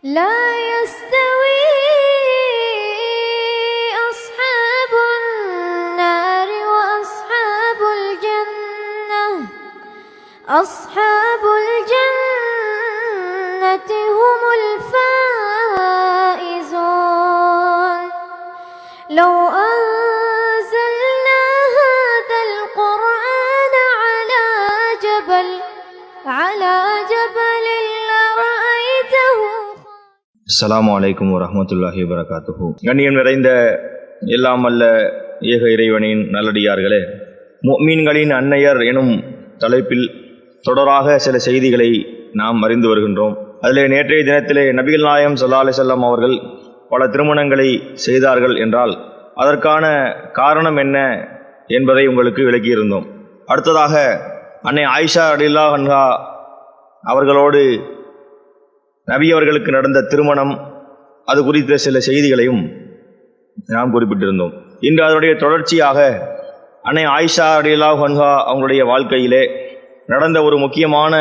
لا يستوي أصحاب النار وأصحاب الجنة أصحاب الجنة هم الفائزون لو أنزلنا هذا القرآن على جبل لرأيته. அஸ்ஸலாமு அலைக்கும் வரஹ்மத்துல்லாஹி வபரகாத்துஹு. கண்ணியம் நிறைந்த எல்லாம் அல்ல ஏக இறைவனின் நல்லடியார்களே, முஃமின்களின் அன்னையர் எனும் தலைப்பில் தொடராக சில செய்திகளை நாம் அறிந்து வருகின்றோம். அதில் நேற்றைய தினத்திலே நபிகள் நாயகம் ஸல்லல்லாஹு அலைஹி வஸல்லம் அவர்கள் பல திருமணங்களை செய்தார்கள் என்றால் அதற்கான காரணம் என்ன என்பதை உங்களுக்கு விளக்கியிருந்தோம். அடுத்ததாக அன்னை ஆயிஷா ரலியல்லாஹு அன்ஹா அவர்களோடு நபி அவர்களுக்கு நடந்த திருமணம், அது குறித்த சில செய்திகளையும் நாம் குறிப்பிட்டிருந்தோம். இன்று அதனுடைய தொடர்ச்சியாக அன்னை ஆயிஷா ரலியல்லாஹு அன்ஹா அவங்களுடைய வாழ்க்கையிலே நடந்த ஒரு முக்கியமான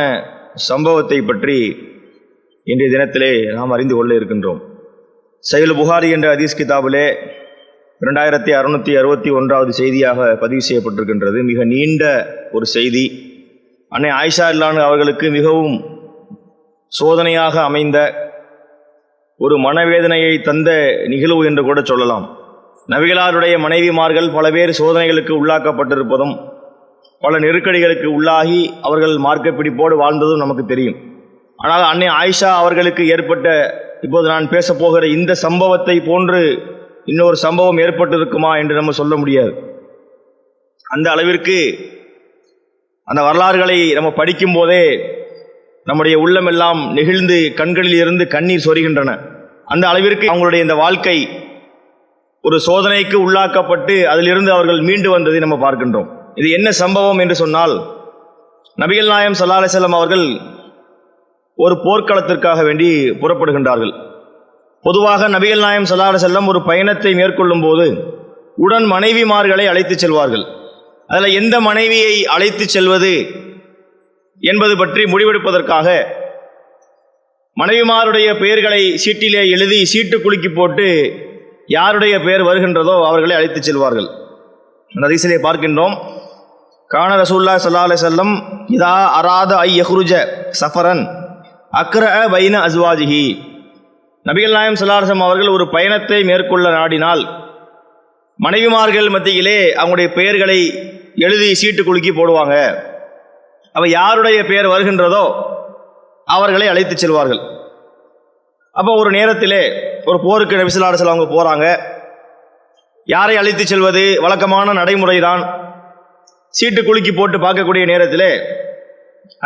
சம்பவத்தை பற்றி இன்றைய தினத்திலே நாம் அறிந்து கொள்ள இருக்கின்றோம். சஹீஹுல் புகாரி என்ற ஹதீஸ் கிதாபிலே 2661வது செய்தியாக பதிவு செய்யப்பட்டிருக்கின்றது. மிக நீண்ட ஒரு செய்தி. அன்னை ஆயிஷா ரலியல்லாஹு அவர்களுக்கு மிகவும் சோதனையாக அமைந்த ஒரு மனவேதனையை தந்த நிகழ்வு என்று கூட சொல்லலாம். நபிகளாருடைய மனைவிமார்கள் பல பேர் சோதனைகளுக்கு உள்ளாக்கப்பட்டிருப்பதும் பல நெருக்கடிகளுக்கு உள்ளாகி அவர்கள் மார்க்க பிடிப்போடு வாழ்ந்ததும் நமக்கு தெரியும். ஆனால் அன்னை ஆயிஷா அவர்களுக்கு ஏற்பட்ட, இப்போது நான் பேசப்போகிற இந்த சம்பவத்தை போன்று இன்னொரு சம்பவம் ஏற்பட்டிருக்குமா என்று நம்ம சொல்ல முடியாது. அந்த அளவிற்கு அந்த வரலாறுகளை நம்ம படிக்கும் போதே நம்முடைய உள்ளமெல்லாம் நெகிழ்ந்து கண்களில் இருந்து கண்ணீர் சொரிகின்றன. அந்த அளவிற்கு அவங்களுடைய இந்த வாழ்க்கை ஒரு சோதனைக்கு உள்ளாக்கப்பட்டு அதிலிருந்து அவர்கள் மீண்டு வந்ததை நம்ம பார்க்கின்றோம். இது என்ன சம்பவம் என்று சொன்னால், நபிகள் நாயகம் ஸல்லல்லாஹு அலைஹி வஸல்லம் அவர்கள் ஒரு போர்க்களத்திற்காக வேண்டி புறப்படுகின்றார்கள். பொதுவாக நபிகள் நாயகம் ஸல்லல்லாஹு அலைஹி வஸல்லம் ஒரு பயணத்தை மேற்கொள்ளும் போது உடன் மனைவிமார்களை அழைத்து செல்வார்கள். அதில் எந்த மனைவியை அழைத்து செல்வது என்பது பற்றி முடிவெடுப்பதற்காக மனைவிமாருடைய பெயர்களை சீட்டிலே எழுதி சீட்டு குலுக்கி போட்டு யாருடைய பெயர் வருகின்றதோ அவர்களை அழைத்து செல்வார்கள். ஹதீஸிலே பார்க்கின்றோம், கான ரசூலுல்லாஹி ஸல்லல்லாஹு அலைஹி வஸல்லம் இதா அராத ஐ யஹ்ருஜ சஃபரன் அக்ரஅ பைன அஸ்வாஜிஹி. நபிகள் நாயகம் ஸல்லல்லாஹு அலைஹி வஸல்லம் அவர்கள் ஒரு பயணத்தை மேற்கொள்ள நாடினால் மனைவிமார்கள் மத்தியிலே அவங்களுடைய பெயர்களை எழுதி சீட்டு குலுக்கி போடுவாங்க. அவ யாருடைய பெயர் வருகின்றதோ அவர்களை அழைத்து செல்வார்கள். அப்போ ஒரு நேரத்திலே ஒரு போருக்கு நபி ஸல்லல்லாஹு அலைஹி வஸல்லம் அவங்க போகிறாங்க. யாரை அழைத்து செல்வது வழக்கமான நடைமுறை தான். சீட்டு குலுக்கி போட்டு பார்க்கக்கூடிய நேரத்திலே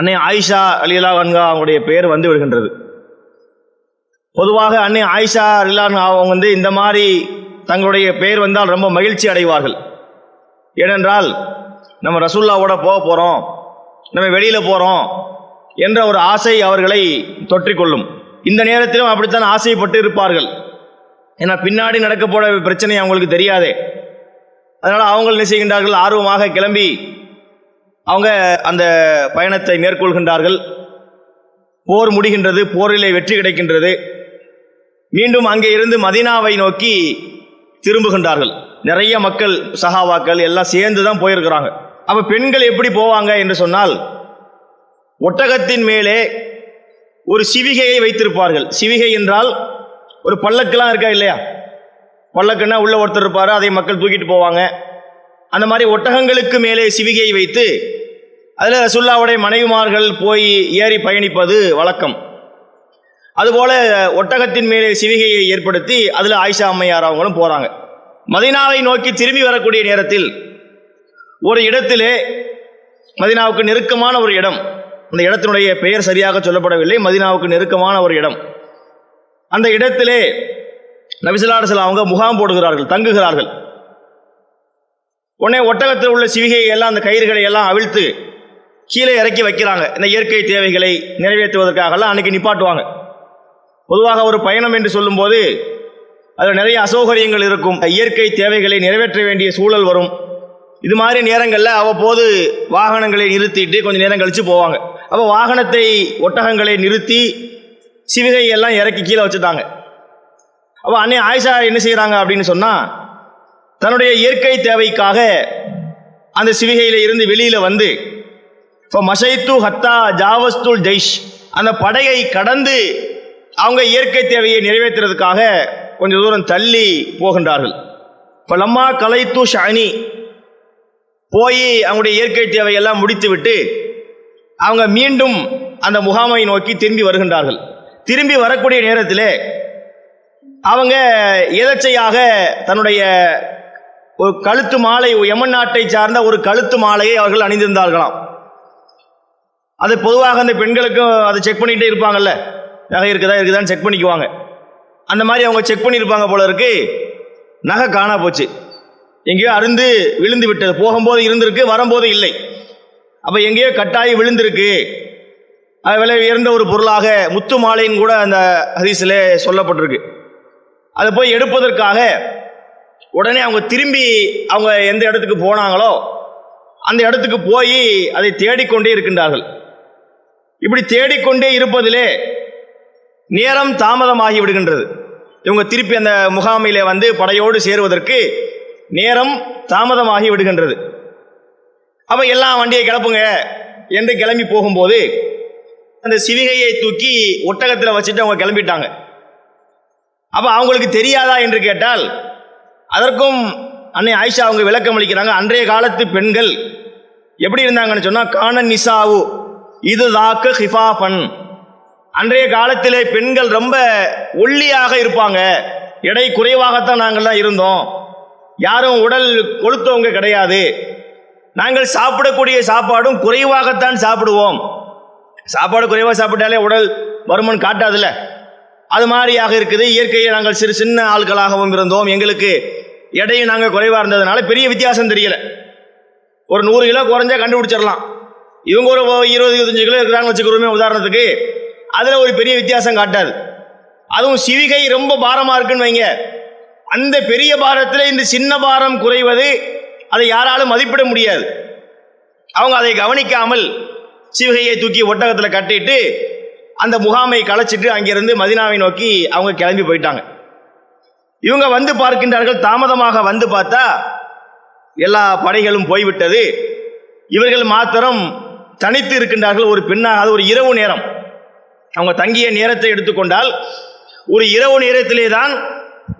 அன்னை ஆயிஷா ரலியல்லாஹு அன்ஹா அவங்களுடைய பெயர் வந்து விடுகின்றது. பொதுவாக அன்னை ஆயிஷா ரலியல்லாஹு அன்ஹா அவங்க இந்த மாதிரி தங்களுடைய பெயர் வந்தால் ரொம்ப மகிழ்ச்சி அடைவார்கள். ஏனென்றால் நம்ம ரசூலுல்லாவோட போக போகிறோம், நம்ம வெளியில் போகிறோம் என்ற ஒரு ஆசை அவர்களை தொற்றிக்கொள்ளும். இந்த நேரத்திலும் அப்படித்தான் ஆசைப்பட்டு இருப்பார்கள். ஏன்னா பின்னாடி நடக்க போகிற பிரச்சனை அவங்களுக்கு தெரியாதே. அதனால் அவங்க என்ன செய்கின்றார்கள், ஆர்வமாக கிளம்பி அவங்க அந்த பயணத்தை மேற்கொள்கின்றார்கள். போர் முடிகின்றது, போரிலே வெற்றி கிடைக்கின்றது. மீண்டும் அங்கே இருந்து மதீனாவை நோக்கி திரும்புகின்றார்கள். நிறைய மக்கள், சஹாபாக்கள் எல்லாம் சேர்ந்து தான் போயிருக்கிறாங்க. அப்போ பெண்கள் எப்படி போவாங்க என்று சொன்னால், ஒட்டகத்தின் மேலே ஒரு சிவிகையை வைத்திருப்பார்கள். சிவிகை என்றால் ஒரு பல்லக்கெல்லாம் இருக்கா இல்லையா, பல்லக்குன்னா உள்ள ஒருத்தர் இருப்பார், அதை மக்கள் தூக்கிட்டு போவாங்க. அந்த மாதிரி ஒட்டகங்களுக்கு மேலே சிவிகையை வைத்து அதில் ரசூலுல்லாஹ்வுடைய மனைவிமார்கள் போய் ஏறி பயணிப்பது வழக்கம். அதுபோல ஒட்டகத்தின் மேலே சிவிகையை ஏற்படுத்தி அதில் ஆயிஷா அம்மையார் அவங்களும் போகிறாங்க. மதீனாவை நோக்கி திரும்பி வரக்கூடிய நேரத்தில் ஒரு இடத்திலே, மதீனாவுக்கு நெருக்கமான ஒரு இடம், அந்த இடத்தினுடைய பெயர் சரியாக சொல்லப்படவில்லை, மதீனாவுக்கு நெருக்கமான ஒரு இடம். அந்த இடத்திலே நபி ஸல்லல்லாஹு அலைஹி வஸல்லம் அவங்க முகாம் போடுகிறார்கள், தங்குகிறார்கள். உடனே ஒட்டகத்தில் உள்ள சிவிகையை எல்லாம், அந்த கயிறுகளை எல்லாம் அவிழ்த்து கீழே இறக்கி வைக்கிறாங்க. இந்த இயற்கை தேவைகளை நிறைவேற்றுவதற்காகலாம் அன்னைக்கு நிப்பாட்டுவாங்க. பொதுவாக ஒரு பயணம் என்று சொல்லும்போது அதில் நிறைய அசௌகரியங்கள் இருக்கும். இயற்கை தேவைகளை நிறைவேற்ற வேண்டிய சூழல் வரும். இது மாதிரி நேரங்களில் அவ்வப்போது வாகனங்களை நிறுத்திட்டு கொஞ்சம் நேரம் கழித்து போவாங்க. அப்போ வாகனத்தை, ஒட்டகங்களை நிறுத்தி சிவிகை எல்லாம் இறக்கி கீழே வச்சுட்டாங்க. அப்போ அன்னை ஆயிஷா என்ன செய்கிறாங்க அப்படின்னு சொன்னால், தன்னுடைய இயற்கை தேவைக்காக அந்த சிவிகையில் இருந்து வெளியில் வந்து இப்போ மஷைத்து ஹத்தா ஜாவஸ்துல் ஜெய்ஷ், அந்த படையை கடந்து அவங்க இயற்கை தேவையை நிறைவேற்றுறதுக்காக கொஞ்சம் தூரம் தள்ளி போகின்றார்கள். இப்போ லம்மா கலைத்து ஷானி போய் அவங்களுடைய இயற்கை தேவையெல்லாம் முடித்து விட்டு அவங்க மீண்டும் அந்த முகாமை நோக்கி திரும்பி வருகின்றார்கள். திரும்பி வரக்கூடிய நேரத்தில் அவங்க எதர்ச்சையாக தன்னுடைய ஒரு கழுத்து மாலை, யமன் நாட்டை சார்ந்த ஒரு கழுத்து மாலையை அவர்கள் அணிந்திருந்தார்களாம். அது பொதுவாக அந்த பெண்களுக்கும் அதை செக் பண்ணிகிட்டே இருப்பாங்கல்ல, நகை இருக்குதான்னு செக் பண்ணிக்குவாங்க. அந்த மாதிரி அவங்க செக் பண்ணியிருப்பாங்க போல இருக்கு. நகை காணா போச்சு, எங்கேயோ அருந்து விழுந்து விட்டது. போகும்போது இருந்திருக்கு, வரும்போது இல்லை. அப்போ எங்கேயோ கட்டாயி விழுந்திருக்கு. அது விலை உயர்ந்த ஒரு பொருளாக முத்து மாலைன்னு கூட அந்த ஹதீஸில் சொல்லப்பட்டிருக்கு. அதை போய் எடுப்பதற்காக உடனே அவங்க திரும்பி அவங்க எந்த இடத்துக்கு போனாங்களோ அந்த இடத்துக்கு போய் அதை தேடிக்கொண்டே இருக்கின்றார்கள். இப்படி தேடிக்கொண்டே இருப்பதிலே நேரம் தாமதமாகி விடுகின்றது. இவங்க திருப்பி அந்த முகாமிலே வந்து படையோடு சேருவதற்கு நேரம் தாமதமாகி விடுகின்றது. அப்போ எல்லாம் வண்டியை கிளப்புங்க என்று கிளம்பி போகும்போது அந்த சிவிகையை தூக்கி ஒட்டகத்தில் வச்சுட்டு அவங்க கிளம்பிட்டாங்க. அப்போ அவங்களுக்கு தெரியாதா என்று கேட்டால் அதற்கும் அன்னை ஆயிஷா அவங்க விளக்கம் அளிக்கிறாங்க. அன்றைய காலத்து பெண்கள் எப்படி இருந்தாங்கன்னு சொன்னால், காணன் நிசாவு இது தாக்கு ஹிஃபாஃபன். அன்றைய காலத்திலே பெண்கள் ரொம்ப ஒல்லியாக இருப்பாங்க, எடை குறைவாகத்தான் நாங்கள்லாம் இருந்தோம், யாரும் உடல் கொளுத்தவங்க கிடையாது, நாங்கள் சாப்பிடக்கூடிய சாப்பாடும் குறைவாகத்தான் சாப்பிடுவோம். சாப்பாடு குறைவாக சாப்பிட்டாலே உடல் வருமன் காட்டாதுல்ல, அது மாதிரியாக இருக்குது. இயற்கையை நாங்கள் சின்ன ஆட்களாகவும் இருந்தோம், எங்களுக்கு எடையும் நாங்கள் குறைவாக இருந்ததுனால பெரிய வித்தியாசம் தெரியல. ஒரு 100 கிலோ குறைஞ்சா கண்டுபிடிச்சிடலாம். இவங்க ஒரு 20-25 கிலோ இருக்கிறாங்க வச்சுக்கிறோமே உதாரணத்துக்கு, அதில் ஒரு பெரிய வித்தியாசம் காட்டாது. அதுவும் சிவிகை ரொம்ப பாரமாக இருக்குன்னு வைங்க, அந்த பெரிய பாரத்தில் இந்த சின்ன பாரம் குறைவது அதை யாராலும் மதிப்பிட முடியாது. அவங்க அதை கவனிக்காமல் சிவிகையை தூக்கி ஒட்டகத்தில் கட்டிட்டு அந்த முகாமை கலைச்சிட்டு அங்கிருந்து மதினாவை நோக்கி அவங்க கிளம்பி போயிட்டாங்க. இவங்க வந்து பார்க்கின்றார்கள். தாமதமாக வந்து பார்த்தா எல்லா படைகளும் போய்விட்டது. இவர்கள் மாத்திரம் தனித்து இருக்கின்றார்கள். ஒரு பெண்ணாக, அது ஒரு இரவு நேரம், அவங்க தங்கிய நேரத்தை எடுத்துக்கொண்டால் ஒரு இரவு நேரத்திலே தான்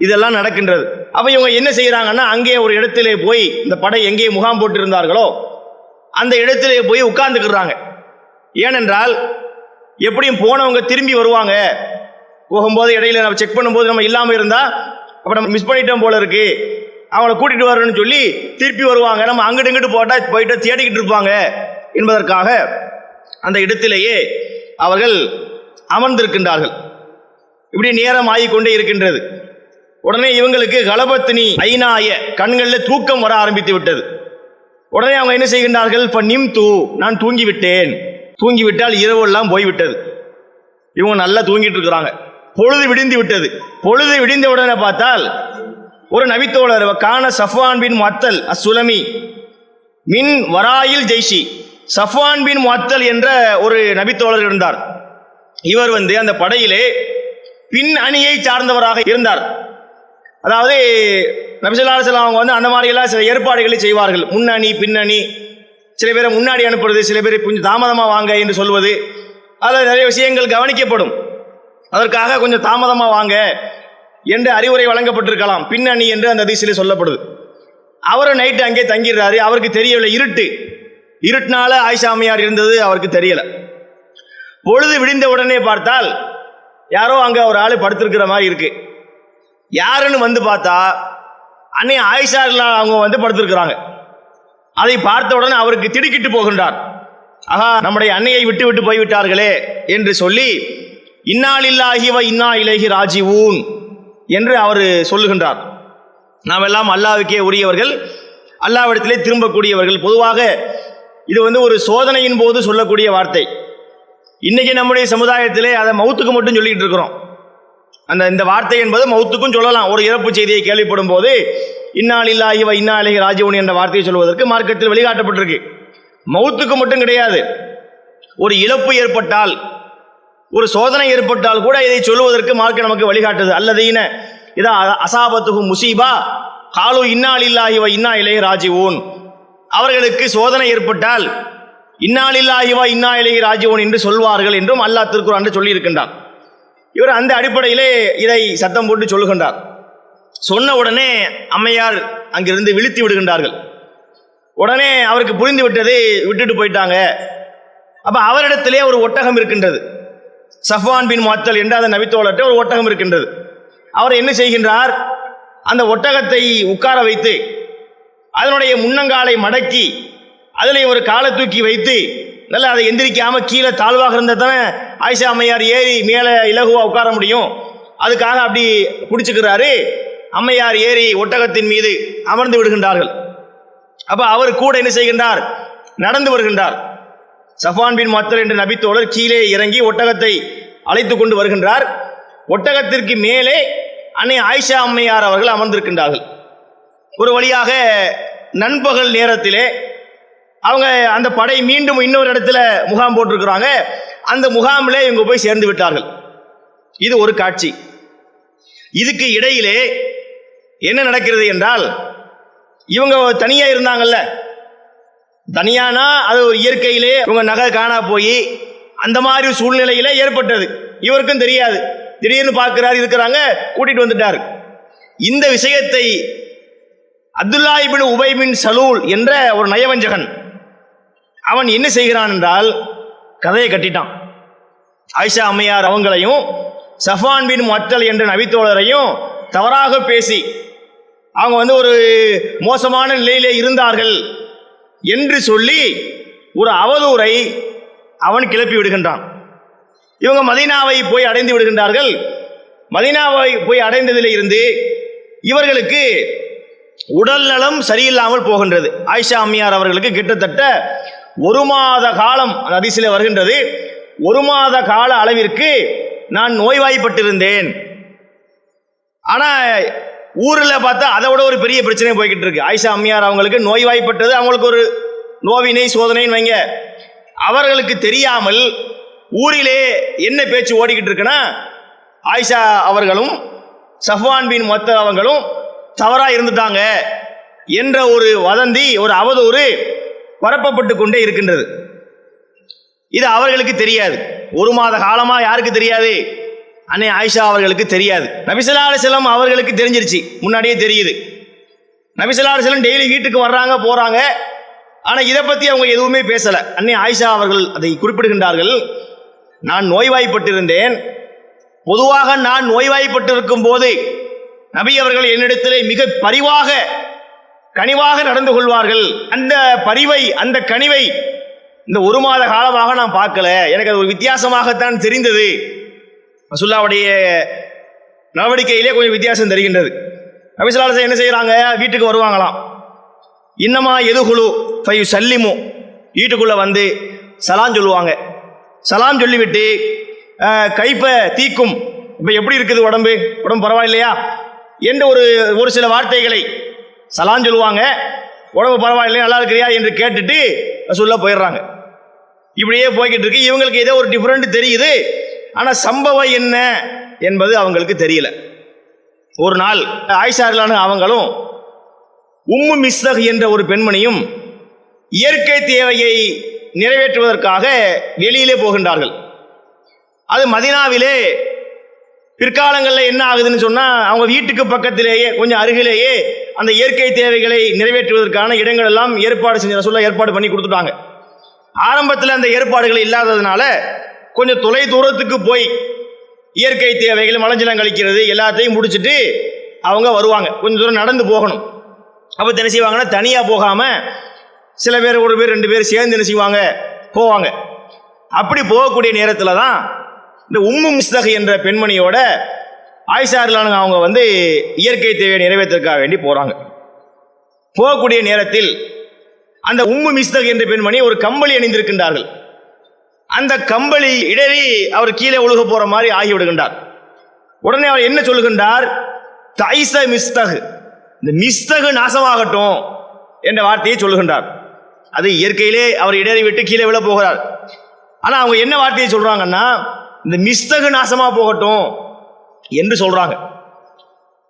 இதெல்லாம் நடக்கின்றது. அப்போ இவங்க என்ன செய்கிறாங்கன்னா, அங்கே ஒரு இடத்திலே போய் இந்த படை எங்கே முகாம் போட்டிருந்தார்களோ அந்த இடத்திலே போய் உட்கார்ந்துக்கிறாங்க. ஏனென்றால் எப்படியும் போனவங்க திரும்பி வருவாங்க, போகும்போது இடையில நம்ம செக் பண்ணும்போது நம்ம இல்லாமல் இருந்தால் அப்போ நம்ம மிஸ் பண்ணிட்டோம் போல இருக்கு, அவங்கள கூட்டிகிட்டு வரணும்னு சொல்லி திருப்பி வருவாங்க, நம்ம அங்கிட்டு இங்கிட்டு போட்டால் போயிட்டு தேடிக்கிட்டு இருப்பாங்க என்பதற்காக அந்த இடத்திலேயே அவர்கள் அமர்ந்திருக்கின்றார்கள். இப்படி நேரம் ஆகிக்கொண்டே இருக்கின்றது. உடனே இவங்களுக்கு கலபத்தினி ஐநாய, கண்களில் தூக்கம் வர ஆரம்பித்து விட்டது. உடனே அவங்க என்ன செய்கின்றார்கள், இப்போ நிம்து, நான் தூங்கிவிட்டேன். தூங்கிவிட்டால் இரவெல்லாம் போய்விட்டது. இவங்க நல்லா தூங்கிட்டு இருக்கிறாங்க. பொழுது விடிந்து விட்டது. பொழுது விடிந்த உடனே பார்த்தால் ஒரு நபித்தோழர், கான சஃப்வான் பின் முஅத்தல் அஸ்ஸுலமி மின் வராயில் ஜெய்ஷி, சஃப்வான் பின் முஅத்தல் என்ற ஒரு நபித்தோழர் இருந்தார். இவர் அந்த படையிலே பின் அணியை சார்ந்தவராக இருந்தார். அதாவது நபி ஸல்லல்லாஹு அலைஹி வஸல்லம் அவங்க அந்த மாதிரியெல்லாம் சில ஏற்பாடுகளை செய்வார்கள். முன்னணி பின்னணி, சில பேரை முன்னாடி அனுப்புறது, சில பேரை கொஞ்சம் தாமதமாக வாங்க என்று சொல்வது, அதில் நிறைய விஷயங்கள் கவனிக்கப்படும். அதற்காக கொஞ்சம் தாமதமாக வாங்க என்று அறிவுரை வழங்கப்பட்டிருக்கலாம். பின்னணி என்று அந்த ஹதீஸிலே சொல்லப்படுது. அவரும் நைட்டு அங்கே தங்கிடுறாரு. அவருக்கு தெரியவில்லை, இருட்டினால ஆயிஷா அம்மையார் இருந்தது அவருக்கு தெரியலை. பொழுது விடிந்த உடனே பார்த்தால் யாரோ அங்கே ஒரு ஆள் படுத்திருக்கிற மாதிரி இருக்கு. யாருன்னு வந்து பார்த்தா அன்னை ஆயிஷா அவங்க படுத்திருக்கிறாங்க. அதை பார்த்த உடனே அவருக்கு திடுக்கிட்டு போகின்றார். ஆஹா, நம்முடைய அன்னையை விட்டு விட்டு போய்விட்டார்களே என்று சொல்லி இன்னா லில்லாஹி வ இன்னா இலைஹி ராஜிஊன் என்று அவர் சொல்லுகின்றார். நாம் எல்லாம் அல்லாஹ்வுக்கே உரியவர்கள், அல்லாஹ்விடத்திலே திரும்பக்கூடியவர்கள். பொதுவாக இது ஒரு சோதனையின் போது சொல்லக்கூடிய வார்த்தை. இன்னைக்கு நம்முடைய சமுதாயத்திலே அதை மௌத்துக்கு மட்டும் சொல்லிட்டு இருக்கிறோம். இந்த வார்த்தை என்பது மௌத்துக்கும் சொல்லலாம். ஒரு இறப்பு செய்தியை கேள்விப்படும் போது இன்னா லில்லாஹி வ இன்னா இலைஹி ராஜிஊன் என்ற வார்த்தையை சொல்வதற்கு மார்க்கத்தில் வழிகாட்டப்பட்டிருக்கு. மௌத்துக்கு மட்டும் கிடையாது. ஒரு இழப்பு ஏற்பட்டால், ஒரு சோதனை ஏற்பட்டால் கூட இதை சொல்லுவதற்கு மார்க்கம் நமக்கு வழிகாட்டுது. அல்லதீன இதா அசாபத்துஹும் முசீபா காலு இன்னா லில்லாஹி வ இன்னா இலைஹி ராஜிஊன். அவர்களுக்கு சோதனை ஏற்பட்டால் இன்னா லில்லாஹி வ இன்னா இலைஹி ராஜிஊன் என்று சொல்வார்கள் என்றும் அல்லாஹ் திருக்குர்ஆனில் சொல்லி இருக்கின்றார். இவர் அந்த அடிப்படையிலே இதை சத்தம் போட்டு சொல்லுகின்றார். சொன்ன உடனே அம்மையார் அங்கிருந்து விழித்து விடுகின்றார்கள். உடனே அவருக்கு புரிந்து விட்டது, விட்டுட்டு போயிட்டாங்க. அப்ப அவரிடத்திலே ஒரு ஒட்டகம் இருக்கின்றது. சஃப்வான் பின் முஅத்தல் என்ற அந்த நபித்தோழர்கிட்ட ஒரு ஒட்டகம் இருக்கின்றது. அவர் என்ன செய்கின்றார், அந்த ஒட்டகத்தை உட்கார வைத்து அதனுடைய முன்னங்காலை மடக்கி அதில் ஒரு காலை தூக்கி வைத்து நல்லா அதை எந்திரிக்காம கீழே தாழ்வாக இருந்தால் தானே ஆயிஷா அம்மையார் ஏறி மேலே இலகுவா உட்கார முடியும். அதுக்காக அப்படி பிடிச்சுக்கிறாரு. அம்மையார் ஏறி ஒட்டகத்தின் மீது அமர்ந்து விடுகின்றார்கள். அப்ப அவர் கூட என்ன செய்கின்றார், நடந்து வருகின்றார். சஃப்வான் பின் முஅத்தல் என்ற நபித்தோழர் கீழே இறங்கி ஒட்டகத்தை அழைத்து கொண்டு வருகின்றார். ஒட்டகத்திற்கு மேலே அன்னை ஆயிஷா அம்மையார் அவர்கள் அமர்ந்திருக்கின்றார்கள். ஒரு வழியாக நண்பகல் நேரத்திலே அவங்க அந்த படை மீண்டும் இன்னொரு இடத்துல முகாம் போட்டிருக்கிறாங்க. அந்த முகாமிலே இவங்க போய் சேர்ந்து விட்டார்கள். இது ஒரு காட்சி. இதுக்கு இடையிலே என்ன நடக்கிறது என்றால், இவங்க தனியா இருந்தாங்கல்ல, தனியானா அது ஒரு இயற்கையிலே இவங்க நகை காணா போய் அந்த மாதிரி சூழ்நிலையில ஏற்பட்டது. இவருக்கும் தெரியாது. திடீர்னு பார்க்கிறார், இருக்கிறாங்க, கூட்டிட்டு வந்துட்டார். இந்த விஷயத்தை அப்துல்லா இப்னு உபை பின் சலூல் என்ற ஒரு நயவஞ்சகன் அவன் என்ன செய்கிறான் என்றால், கதையை கட்டிட்டான். ஆயிஷா அம்மையார் அவங்களையும் சஃப்வான் பின் முஅத்தல் என்ற நபித்தோழரையும் தவறாக பேசி அவங்க ஒரு மோசமான நிலையிலே இருந்தார்கள் என்று சொல்லி ஒரு அவதூறை அவன் கிளப்பி விடுகின்றான். இவங்க மதீனாவை போய் அடைந்து விடுகின்றார்கள். மதீனாவை போய் அடைந்ததில் இருந்து இவர்களுக்கு உடல் நலம் சரியில்லாமல் போகின்றது. ஆயிஷா அம்மையார் அவர்களுக்கு கிட்டத்தட்ட 1 மாத காலம், ஹதீஸிலே வருகின்றது, 1 மாத கால அளவிற்கு நான் நோய்வாய்ப்பட்டிருந்தேன். ஆனா ஊரில் பார்த்தா அதை விட ஒரு பெரிய பிரச்சனை போய்கிட்டு இருக்கு. ஆயிஷா அம்மையார் அவங்களுக்கு நோய்வாய்ப்பட்டது அவங்களுக்கு ஒரு நோவினை சோதனைன்னு வைங்க. அவர்களுக்கு தெரியாமல் ஊரிலே என்ன பேச்சு ஓடிக்கிட்டு இருக்குன்னா, ஆயிஷா அவர்களும் சஃப்வான் பின் முஅத்தல் அவங்களும் தவறா இருந்துட்டாங்க என்ற ஒரு வதந்தி, ஒரு அவதூறு பரப்பப்பட்டு கொண்டே இருக்கின்றது. இது அவர்களுக்கு தெரியாது. 1 மாத காலமா யாருக்கு தெரியாது? அன்னை ஆயிஷா அவர்களுக்கு தெரியாது. நபி ஸல்லல்லாஹு அலைஹி வஸல்லம் அவர்களுக்கு தெரிஞ்சிருச்சு, முன்னாடியே தெரியுது. நபி ஸல்லல்லாஹு அலைஹி வஸல்லம் டெய்லி வீட்டுக்கு வர்றாங்க போறாங்க. ஆனா இதை பத்தி அவங்க எதுவுமே பேசல. அன்னை ஆயிஷா அவர்கள் அதை குறிப்பிடுகின்றார்கள், நான் நோய்வாய்ப்பட்டிருந்தேன். பொதுவாக நான் நோய்வாய்ப்பட்டிருக்கும் போது நபி அவர்கள் என்னிடத்திலே மிக பரிவாக கனிவாக நடந்து கொள்வார்கள். அந்த பரிவை, அந்த கனிவை இந்த 1 மாத காலமாக நான் பார்க்கல. எனக்கு அது ஒரு வித்தியாசமாகத்தான் தெரிந்தது. ரசூலுல்லாஹ்வுடைய நடவடிக்கையிலே கொஞ்சம் வித்தியாசம் தெரிகின்றது. நபி ஸல்லல்லாஹு அலைஹி வஸல்லம் என்ன செய்யறாங்க, வீட்டுக்கு வருவாங்களாம். இன்னமா எதுகுலு ஃபயு சல்லிமு, வீட்டுக்குள்ள வந்து சலாம் சொல்லுவாங்க. சலாம் சொல்லிவிட்டு கைப்ப தீக்கும், இப்ப எப்படி இருக்குது உடம்பு பரவாயில்லையா என்று ஒரு சில வார்த்தைகளை சலாம் சொல்லுவாங்க. உடம்பு பரவாயில்லையா, நல்லா இருக்கிறியா என்று கேட்டுட்டு சொல்ல போயிடுறாங்க. இப்படியே போய்கிட்டு இருக்கு. இவங்களுக்கு ஏதோ ஒரு டிஃபரெண்ட் தெரியுது. ஆனா சம்பவம் என்ன என்பது அவங்களுக்கு தெரியல. ஒரு நாள் ஆயிஷா அவங்களும் உம்மு மிஸ்தக் என்ற ஒரு பெண்மணியும் இயற்கை தேவையை நிறைவேற்றுவதற்காக வெளியிலே போகின்றார்கள். அது மதீனாவிலே பிற்காலங்களில் என்ன ஆகுதுன்னு சொன்னா, அவங்க வீட்டுக்கு பக்கத்திலேயே கொஞ்சம் அருகிலேயே அந்த இயற்கை தேவைகளை நிறைவேற்றுவதற்கான இடங்கள் எல்லாம் ஏற்பாடு செஞ்ச ரசூலுல்லாஹ் ஏற்பாடு பண்ணி கொடுத்துட்டாங்க. ஆரம்பத்தில் அந்த ஏற்பாடுகள் இல்லாததுனால கொஞ்சம் தொலை தூரத்துக்கு போய் இயற்கை தேவைகள், மலஜலம் கழிக்கிறது எல்லாத்தையும் முடிச்சுட்டு அவங்க வருவாங்க. கொஞ்சம் தூரம் நடந்து போகணும். அப்போ என்ன செய்வாங்கன்னா, தனியாக போகாம சில பேர், 1 பேர் 2 பேர் சேர்ந்து என்ன செய்வாங்க, போவாங்க. அப்படி போகக்கூடிய நேரத்தில் தான் இந்த உம்மு மிஸ்தக் என்ற பெண்மணியோட ஆயிஷா அவங்க இயற்கை தேவையை நிறைவேற்றற்காக வேண்டி போறாங்க. போகக்கூடிய நேரத்தில் அந்த உம்மு மிஸ்தக் என்ற பெண்மணி ஒரு கம்பளி அணிந்திருக்கின்றார்கள். அந்த கம்பளி இடறி அவர் கீழே ஒழுக போற மாதிரி ஆகிவிடுகின்றார். உடனே அவர் என்ன சொல்லுகின்றார், தைச மிஸ்தக், இந்த மிஸ்தகு நாசமாகட்டும் என்ற வார்த்தையை சொல்லுகின்றார். அது இயற்கையிலே அவர் இடறி விட்டு கீழே விழ போகிறார். ஆனா அவங்க என்ன வார்த்தையை சொல்றாங்கன்னா, இந்த மிஸ்தகு நாசமா போகட்டும் என்று சொல்றாங்க.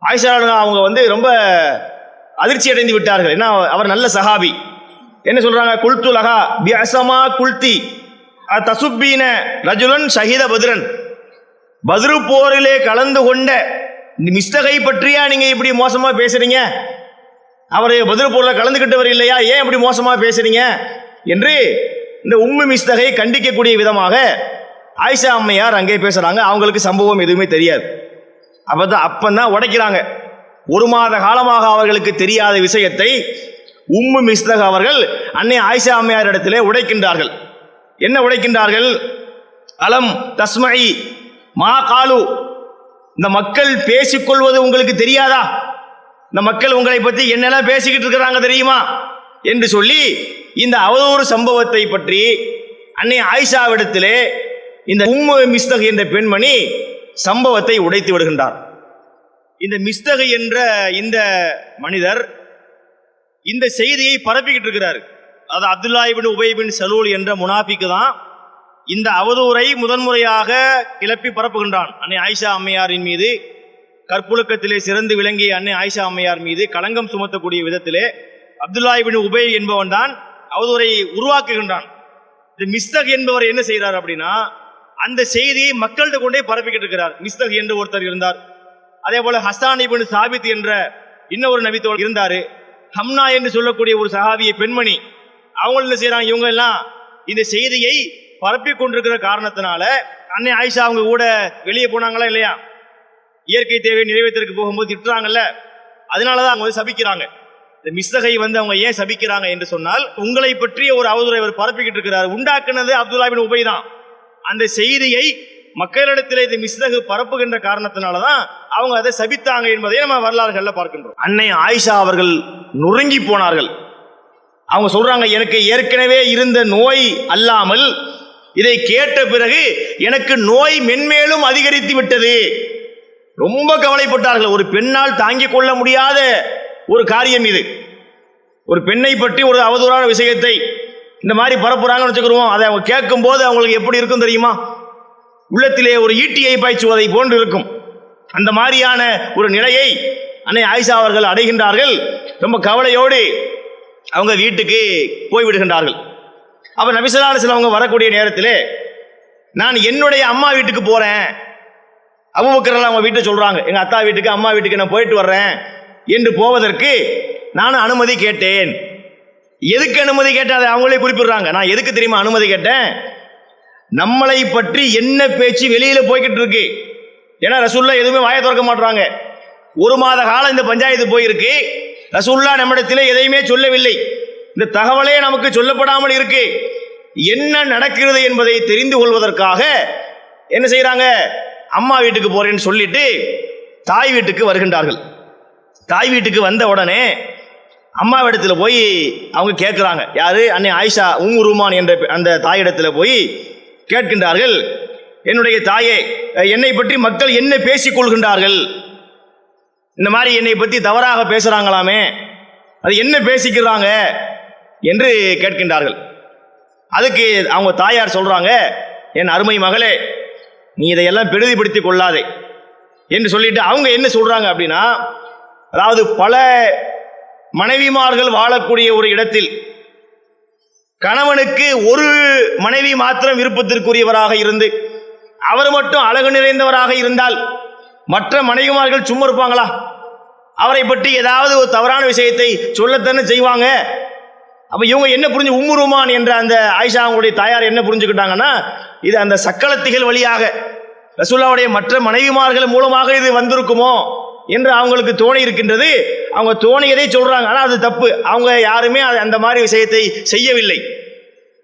ஆயிஷா அவங்க வந்து ரொம்ப அதிர்ச்சி அடைந்து விட்டார்கள். ஏன்னா அவர் நல்ல சஹாபி. என்ன சொல்றாங்க? குல்து லஹா பிஅஸமா குல்தி தசுப்பீன ரஜுலன் ஷஹீத பத்ரன். பத்ரு போரிலே கலந்து கொண்ட மிஸ்தகை பற்றியா நீங்க இப்படி மோசமா பேசுறீங்க? அவர் பத்ரு போரில் கலந்துகிட்டவர் இல்லையா? ஏன் இப்படி மோசமா பேசுறீங்க என்று இந்த உம்மு மிஸ்தகை கண்டிக்கக்கூடிய விதமாக ஆயிஷா அம்மையார் அங்கே பேசுறாங்க. அவங்களுக்கு சம்பவம் எதுவுமே தெரியாது. அப்பதான் உடைக்கிறாங்க. ஒரு மாத காலமாக அவர்களுக்கு தெரியாத விஷயத்தை உம்மு மிஸ்தக் அவர்கள் அன்னை ஆயிஷா அம்மையார் இடத்திலே உடைக்கின்றார்கள். என்ன உடைக்கின்றார்கள்? அலம் தஸ்மை மா காலு, இந்த மக்கள் பேசிக்கொள்வது உங்களுக்கு தெரியாதா? இந்த மக்கள் உங்களை பற்றி என்னெல்லாம் பேசிக்கிட்டு இருக்கிறாங்க தெரியுமா என்று சொல்லி இந்த அவதூறு சம்பவத்தை பற்றி அன்னை ஆயிஷாவிடத்திலே இந்த உம்மு மிஸ்தக் என்ற பெண்மணி சம்பவத்தை உடைத்து விடுகின்றார். இந்த மிஸ்தக் என்ற இந்த மனிதர் இந்த செய்தியை பரப்பிக்கிட்டு இருக்கிறார். அது அப்துல்லா இப்னு உபை பின் சலூல் என்ற முனாஃபிக்கு தான் இந்த அவதூறை முதன்முறையாக கிளப்பி பரப்புகின்றான். அன்னை ஆயிஷா அம்மையாரின் மீது, கற்புழுக்கத்திலே சிறந்து விளங்கிய அன்னை ஆயிஷா அம்மையார் மீது களங்கம் சுமத்தக்கூடிய விதத்திலே அப்துல்லா இப்னு உபை என்பவன் தான் அவதூறை உருவாக்குகின்றான். இந்த மிஸ்தக் என்பவர் என்ன செய்கிறார் அப்படின்னா, அந்த செய்தியை மக்கள்கிட்ட கொண்டே பரப்பிக்கிட்டு இருக்கிறார். மிஸ்தக் என்று ஒருத்தர் இருந்தார். அதே போல ஹஸ்ஸான் இப்னு சாபித் என்ற இன்னொரு நபித்தோடு இருந்தாரு. ஹம்னா என்று சொல்லக்கூடிய ஒரு சஹாபிய பெண்மணி, அவங்க என்ன செய்யறாங்க? இவங்க எல்லாம் இந்த செய்தியை பரப்பி கொண்டிருக்கிற காரணத்தினால அன்னை ஆயிஷா அவங்க கூட வெளியே போனாங்களா இல்லையா? இயற்கை தேவை நிறைவேற்றத்துக்கு போகும்போது திட்டுறாங்கல்ல, அதனாலதான் அவங்க சபிக்கிறாங்க. இந்த மிஸ்தகை வந்து அவங்க ஏன் சபிக்கிறாங்க என்று சொன்னால், உங்களை பற்றிய ஒரு அவதூறை அவர் பரப்பிக்கிட்டு இருக்கிறார். உண்டாக்குனது அப்துல்லா இப்னு உபை தான். அந்த செய்தியை மக்களிடத்தில் இந்த மிஸ்தகு பரப்புகின்ற காரணத்தினாலதான் அவங்க அதை சபித்தாங்க என்பதை நம்ம வரலாறுகள்ல பார்க்கின்றோம். அன்னை ஆயிஷா அவர்கள் நொறுங்கி போனார்கள். அவங்க சொல்றாங்க, எனக்கு ஏற்கனவே இருந்த நோய் அல்லாமல் இதை கேட்ட பிறகு எனக்கு நோய் மென்மேலும் அதிகரித்து விட்டது. ரொம்ப கவலைப்பட்டார்கள். ஒரு பெண்ணால் தாங்கிக் கொள்ள முடியாத ஒரு காரியம் இது. ஒரு பெண்ணை பற்றி ஒரு அவதூறான விஷயத்தை இந்த மாதிரி பரப்புறாங்கன்னு வச்சுக்கிறோம். அதை அவங்க கேட்கும் போது அவங்களுக்கு எப்படி இருக்கும் தெரியுமா? உள்ளத்திலே ஒரு ஈட்டியை பாய்ச்சுவதை போன்று இருக்கும். அந்த மாதிரியான ஒரு நிலையை அன்னை ஆயிஷா அவர்கள் அடைகின்றார்கள். ரொம்ப கவலையோடு அவங்க வீட்டுக்கு போய்விடுகின்றார்கள். அப்ப நபி ஸல்லல்லாஹு அலைஹி வஸல்லம் அவங்க வரக்கூடிய நேரத்திலே, நான் என்னுடைய அம்மா வீட்டுக்கு போறேன். அபூபக்கர் அவங்க வீட்டை சொல்றாங்க, எங்க அத்தா வீட்டுக்கு அம்மா வீட்டுக்கு நான் போயிட்டு வர்றேன் என்று போவதற்கு நான் அனுமதி கேட்டேன். எதுக்கு அனுமதி கேட்டால் அவங்களே குறிப்பிடுறாங்க. நான் எதுக்கு தெரியுமா அனுமதி கேட்டேன்? நம்மளை பற்றி என்ன பேச்சு வெளியில போய்கிட்டு இருக்கு. ஏன்னா ரசூலுல்லாஹ் எதுவுமே வாயை திறக்க மாட்டாங்க. ஒரு மாத காலம் இந்த பஞ்சாயத்து போயிருக்கு. ரசூலுல்லாஹ் நம்மிடத்திலே எதையுமே சொல்லவில்லை. இந்த தகவலே நமக்கு சொல்லப்படாமல் இருக்கு. என்ன நடக்கிறது என்பதை தெரிந்து கொள்வதற்காக என்ன செய்யறாங்க? அம்மா வீட்டுக்கு போறேன்னு சொல்லிட்டு தாய் வீட்டுக்கு வருகின்றார்கள். தாய் வீட்டுக்கு வந்த உடனே அம்மா இடத்துல போய் அவங்க கேட்கிறாங்க. யாரு? அன்னை ஆயிஷா உம்மு ரூமான் என்ற அந்த தாயிடத்துல போய் கேட்கின்றார்கள், என்னுடைய தாயே, என்னை பற்றி மக்கள் என்ன பேசிக் கொள்கின்றார்கள்? இந்த மாதிரி என்னை பற்றி தவறாக பேசுறாங்களாமே, அது என்ன பேசிக்கிறாங்க என்று கேட்கின்றார்கள். அதுக்கு அவங்க தாயார் சொல்றாங்க, என் அருமை மகளே, நீ இதையெல்லாம் பெரிதிப்படுத்திக் கொள்ளாதே என்று சொல்லிட்டு அவங்க என்ன சொல்றாங்க அப்படின்னா, அதாவது பல மனைவிமார்கள் வாழக்கூடிய ஒரு இடத்தில் கணவனுக்கு ஒரு மனைவி மாத்திரம் விருப்பத்திற்குரியவராக இருந்து அவர் மட்டும் அழகு நிறைந்தவராக இருந்தால் மற்ற மனைவிமார்கள் சும்மா இருப்பாங்களா? அவரை பற்றி ஏதாவது ஒரு தவறான விஷயத்தை சொல்லத்தானே செய்வாங்க. அப்ப இவங்க என்ன புரிஞ்சு, உம்மு ரூமான் என்ற அந்த ஆயிஷா அவங்களுடைய தாயார் என்ன புரிஞ்சுக்கிட்டாங்கன்னா, இது அந்த சக்களத்திகள் வழியாக ரசூலுல்லாஹ்வுடைய மற்ற மனைவிமார்கள் மூலமாக இது வந்திருக்குமோ என்று அவங்களுக்கு தோணி இருக்கின்றது. அவங்க தோணியதை சொல்றாங்க, ஆனால் அது தப்பு. அவங்க யாருமே அந்த மாதிரி விஷயத்தை செய்யவில்லை.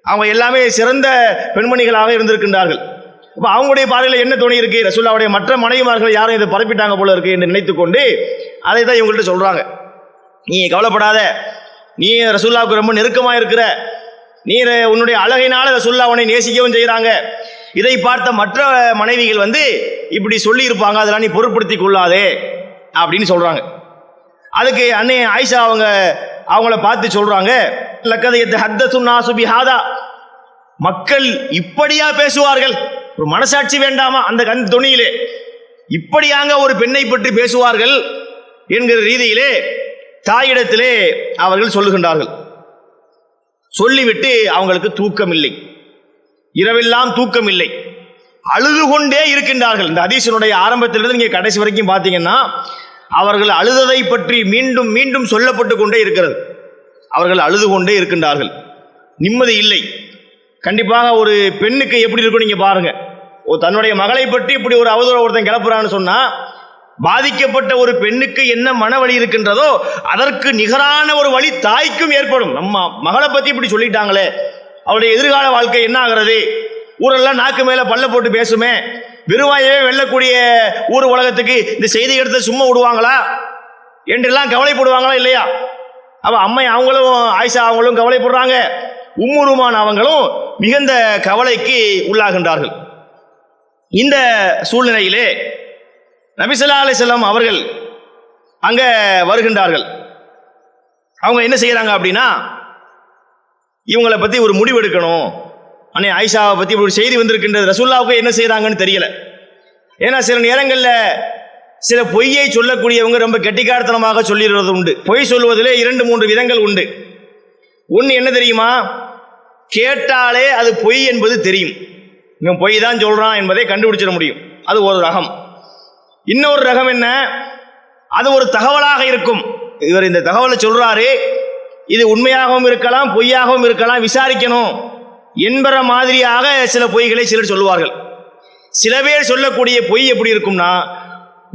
அவங்க எல்லாமே சிறந்த பெண்மணிகளாக இருந்திருக்கின்றார்கள். அப்போ அவங்களுடைய பார்வையில் என்ன தோணி இருக்கு, ரசூலுல்லாஹ்வுடைய மற்ற மனைவிமார்கள் யாரும் இதை பரப்பிட்டாங்க போல இருக்கு என்று நினைத்துக்கொண்டு அதை தான் இவங்கள்ட்ட சொல்றாங்க. நீ கவலைப்படாத, நீ ரசூலுல்லாஹ்வுக்கு ரொம்ப நெருக்கமா இருக்கிற, நீ உன்னுடைய அழகினால ரசூலுல்லாஹ் உன்னை நேசிக்கவும் செய்யறாங்க. இதை பார்த்த மற்ற மனைவிகள் வந்து இப்படி சொல்லி இருப்பாங்க, அதெல்லாம் நீ பொருட்படுத்திக் கொள்ளாதே அப்படின்னு சொல்றாங்க. அதுக்கு அன்னை ஆயிஷா அவங்கள பார்த்து சொல்றாங்க, லக்கத் யத்தஹத்தஸு நாஸு பிஹாதா, மக்கள் இப்படியா பேசுவார்கள்? ஒரு மனசாட்சி வேண்டாமா அந்த துணியிலே? இப்படியாங்க ஒரு பெண்ணை பற்றி பேசுவார்கள் என்கிற ரீதியிலே தாயிடத்திலே அவர்கள் சொல்லுகின்றார்கள். சொல்லிவிட்டு அவங்களுக்கு தூக்கம் இல்லை, இரவெல்லாம் தூக்கம் இல்லை, அழுது கொண்டே இருக்கின்றார்கள். இந்த ஹதீஸினுடைய ஆரம்பத்திலிருந்து நீங்க கடைசி வரைக்கும் பார்த்தீங்கன்னா அவர்கள் அழுததை பற்றி மீண்டும் மீண்டும் சொல்லப்பட்டு கொண்டே இருக்கிறது. அவர்கள் அழுது கொண்டே இருக்கின்றார்கள், நிம்மதி இல்லை. கண்டிப்பாக ஒரு பெண்ணுக்கு எப்படி இருக்கும் நீங்க பாருங்க. தன்னுடைய மகளை பற்றி இப்படி ஒரு அவதூறு ஒருத்தன் கிளப்புறான்னு சொன்னா பாதிக்கப்பட்ட ஒரு பெண்ணுக்கு என்ன மனவழி இருக்கின்றதோ அதற்கு நிகரான ஒரு வழி தாய்க்கும் ஏற்படும். நம்ம மகளை பத்தி இப்படி சொல்லிட்டாங்களே, அவருடைய எதிர்கால வாழ்க்கை என்ன ஆகிறது? ஊரெல்லாம் நாக்கு மேல பல்ல போட்டு பேசுமே, வெறுவாயவே வெல்லக்கூடிய ஊர் உலகத்துக்கு இந்த செய்தி எடுத்து சும்மா விடுவாங்களா என்றெல்லாம் கவலைப்படுவாங்களா இல்லையா? அவ அம்மை அவங்களும் ஆயிஷா அவங்களும் கவலைப்படுறாங்க, உம்முருமான் அவங்களும் மிகுந்த கவலைக்கு உள்ளாகின்றார்கள். இந்த சூழ்நிலையிலே நபி ஸல்லல்லாஹு அலைஹி வஸல்லம் அவர்கள் அங்க வருகின்றார்கள். அவங்க என்ன செய்யறாங்க அப்படின்னா, இவங்களை பத்தி ஒரு முடிவு எடுக்கணும். அன்னை ஆயிஷாவை பத்தி ஒரு செய்தி வந்திருக்கின்றது, ரசூலுல்லாஹ்வுக்கு என்ன செய்யறாங்கன்னு தெரியல. ஏன்னா சில நேரங்களில் சில பொய்யை சொல்லக்கூடியவங்க ரொம்ப கெட்டிக்காரத்தனமாக சொல்லிடுறது உண்டு. பொய் சொல்லுவதிலே 2-3 விதங்கள் உண்டு. ஒன்று என்ன தெரியுமா? கேட்டாலே அது பொய் என்பது தெரியும், இவன் பொய் தான் சொல்றான் என்பதை கண்டுபிடிச்சிட முடியும், அது ஒரு ரகம். இன்னொரு ரகம் என்ன? அது ஒரு தகவலாக இருக்கும், இவர் இந்த தகவலை சொல்றாரு, இது உண்மையாகவும் இருக்கலாம் பொய்யாகவும் இருக்கலாம், விசாரிக்கணும் என்பற மாதிரியாக சில பொய்களை சிலர் சொல்லுவார்கள். சில பேர் சொல்லக்கூடிய பொய் எப்படி இருக்கும்னா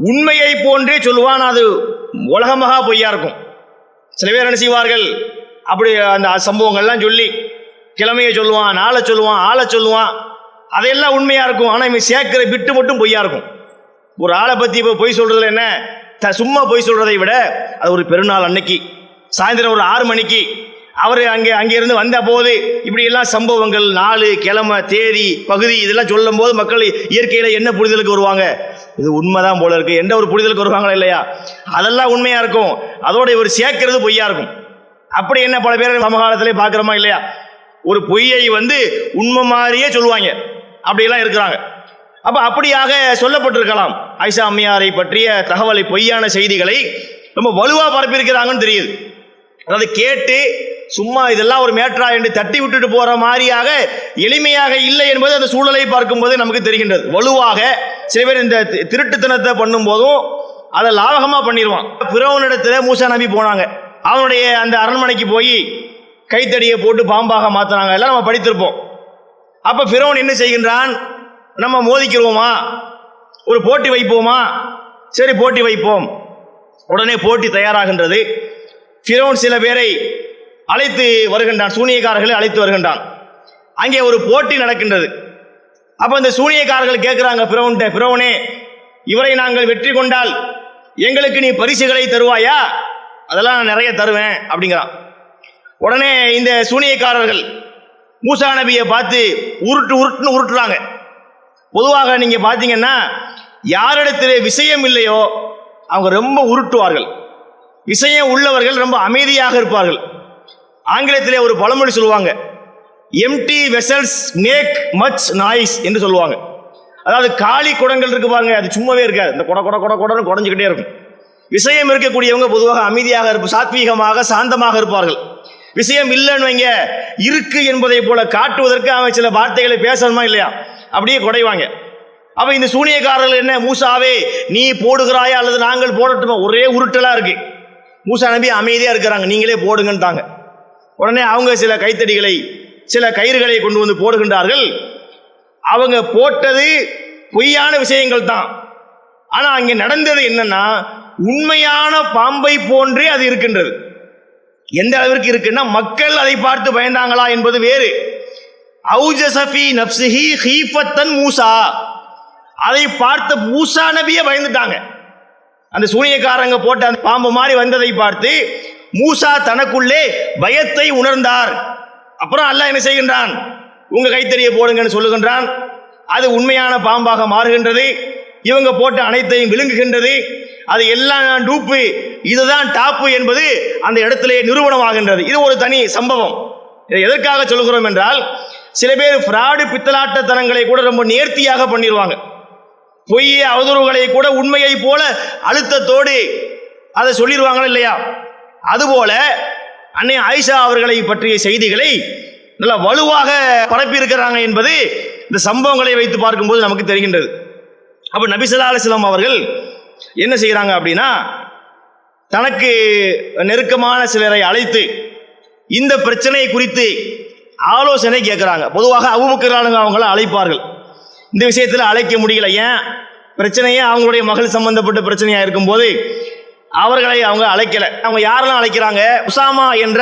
உண்மையை போன்றே சொல்லுவான், அது உலகமாக பொய்யா இருக்கும். சில பேர் என்ன செய்வார்கள், அப்படி அந்த சம்பவங்கள்லாம் சொல்லி கிழமையை சொல்லுவான், நாளை சொல்லுவான், ஆளை சொல்லுவான், அதையெல்லாம் உண்மையா இருக்கும். ஆனால் இவன் சேர்க்கிற விட்டு மட்டும் பொய்யா இருக்கும். ஒரு ஆளை பத்தி இப்போ பொய் சொல்றதுல என்ன, சும்மா பொய் சொல்றதை விட அது ஒரு பெருநாள் அன்னைக்கு சாயந்தரம் ஒரு 6 மணிக்கு அவர் அங்கிருந்து வந்த போது இப்படி எல்லாம் சம்பவங்கள், நாள், கிழமை, தேதி, பகுதி இதெல்லாம் சொல்லும் போது மக்கள் இயற்கையில என்ன புரிதலுக்கு வருவாங்க, இது உண்மைதான் போல இருக்கு என்ற ஒரு புரிதலுக்கு வருவாங்களா இல்லையா? அதெல்லாம் உண்மையா இருக்கும், அதோட இவர் சேர்க்கிறது பொய்யா இருக்கும். அப்படி என்ன பல பேர் சமகாலத்திலே பார்க்கிறோமா இல்லையா? ஒரு பொய்யை உண்மை மாதிரியே சொல்லுவாங்க, அப்படியெல்லாம் இருக்கிறாங்க. அப்ப அப்படியாக சொல்லப்பட்டிருக்கலாம். ஆயிஷா அம்மையாரை பற்றிய தகவலை, பொய்யான செய்திகளை ரொம்ப வலுவா பரப்பியிருக்கிறாங்கன்னு தெரியுது. அதாவது கேட்டு சும்மா இதெல்லாம் ஒரு மேட்ரா என்று தட்டி விட்டுட்டு போற மாதிரியாக எளிமையாக இல்லை என்பது அந்த சூழலை பார்க்கும்போது நமக்கு தெரிகின்றது. வலுவாக சில பேர் இந்த திருட்டுத்தனத்தை பண்ணும் போதும் அதை லாபகமா பண்ணிடுவான். பிறவனிடத்துல மூசா நபி போனாங்க, அவனுடைய அந்த அரண்மனைக்கு போய் கைத்தடியை போட்டு பாம்பாக மாத்தினாங்க, எல்லாம் நம்ம படித்திருப்போம். அப்ப பிறவன் என்ன செய்கின்றான், நம்ம மோதிக்கிறோமா, ஒரு போட்டி வைப்போமா, சரி போட்டி வைப்போம். உடனே போட்டி தயாராகின்றது. பிறவன் சில பேரை அழைத்து வருகின்றான், சூனியக்காரர்களை அழைத்து வருகின்றான். அங்கே ஒரு போட்டி நடக்கின்றது. அப்ப இந்த சூனியக்காரர்கள் கேட்கிறாங்க பிறவன்கிட்ட, பிறவனே இவரை நாங்கள் வெற்றி கொண்டால் எங்களுக்கு நீ பரிசுகளை தருவாயா? அதெல்லாம் நான் நிறைய தருவேன் அப்படிங்கிறான். உடனே இந்த சூனியக்காரர்கள் மூசா நபியை பார்த்து உருட்டுன்னு உருட்டுறாங்க. பொதுவாக நீங்க பாத்தீங்கன்னா யாரிடத்திலே விஷயம் இல்லையோ அவங்க ரொம்ப உருட்டுவார்கள், விஷயம் உள்ளவர்கள் ரொம்ப அமைதியாக இருப்பார்கள். ஆங்கிலத்திலே ஒரு பழமொழி சொல்லுவாங்க, empty vessels make much noise என்று சொல்லுவாங்க. அதாவது காலி குடங்கள் இருக்கு பாருங்க, அது சும்மாவே இருக்காது, இந்த கொட கொட கொட கொடன்னு குடஞ்சுக்கிட்டே இருக்கும். விஷயம் இருக்கக்கூடியவங்க பொதுவாக அமைதியாக இருப்பார், சாத்வீகமாக சாந்தமாக இருப்பார்கள். விஷயம் இல்லைன்னு வைங்க, இருக்கு என்பதை போல காட்டுவதற்கு அவன் சில வார்த்தைகளை பேசணுமா இல்லையா, அப்படியே குடைவாங்க. அப்ப இந்த சூனியக்காரர்கள் என்ன, மூசாவே நீ போடுகிறாயா அல்லது நாங்கள் போடட்டுமா, ஒரே உருட்டலா இருக்கு. மூசா நபி அமைதியா இருக்கிறாங்க, நீங்களே போடுங்கன்றாங்க. உடனே அவங்க சில கைத்தடிகளை, சில கயிறுகளை கொண்டு போடுகின்றார்கள். அவங்க போட்டது பொய்யான விஷயங்கள் தான், ஆனா அங்கே நடந்தது என்னன்னா உண்மையான பாம்பை போன்றே அது இருக்கின்றது. எந்த அளவிற்கு இருக்குன்னா மக்கள் அதை பார்த்து பயந்தாங்களா என்பது வேறு. அவுஜஸஃபி நஃப்ஸிஹி ஹீஃபத்தன் மூசா, அதை பார்த்த மூசா நபியே பயந்துட்டாங்க. அந்த சூனியக்காரங்க போட்ட அந்த பாம்பு மாதிரி வந்ததை பார்த்து மூசா தனக்குள்ளே பயத்தை உணர்ந்தார். அப்புறம் அல்லாஹ் என்ன செய்கின்றான், உங்க கைத்தறியை போடுங்கன்னு சொல்லுகின்றான். அது உண்மையான பாம்பாக மாறுகின்றது, இவங்க போட்ட அனைத்தையும் விழுங்குகின்றது. அது எல்லாம் டூப்பு, இதுதான் டாப்பு என்பது அந்த இடத்திலே நிரூபணமாகின்றது. இது ஒரு தனி சம்பவம். இதை எதற்காக சொல்கிறோம் என்றால், சில பேர் ஃப்ராடு பித்தலாட்டத்தனங்களை கூட ரொம்ப நேர்த்தியாக பண்ணிடுவாங்க. பொய் அவதூறுகளை கூட உண்மையை போல அழுத்தத்தோடு அதை சொல்லிடுவாங்களா இல்லையா? அதுபோல அன்னை ஆயிஷா அவர்களை பற்றிய செய்திகளை நல்ல வலுவாக பரப்பி இருக்கிறாங்க என்பது இந்த சம்பவங்களை வைத்து பார்க்கும்போது நமக்கு தெரிகின்றது. அப்ப நபி ஸல்லல்லாஹு அலைஹி வஸல்லம் அவர்கள் என்ன செய்யறாங்க அப்படின்னா, தனக்கு நெருக்கமான சிலரை அழைத்து இந்த பிரச்சனை குறித்து ஆலோசனை கேட்கிறாங்க. பொதுவாக அபூபக்கர் அவங்கள அழைப்பார்கள். இந்த விஷயத்தில் அழைக்க முடியல. ஏன்? பிரச்சனையே அவங்களுடைய மகள் சம்பந்தப்பட்ட பிரச்சனையா இருக்கும்போது அவர்களை அவங்க அழைக்கல. அவங்க யாரெல்லாம் அழைக்கிறாங்க? உசாமா என்ற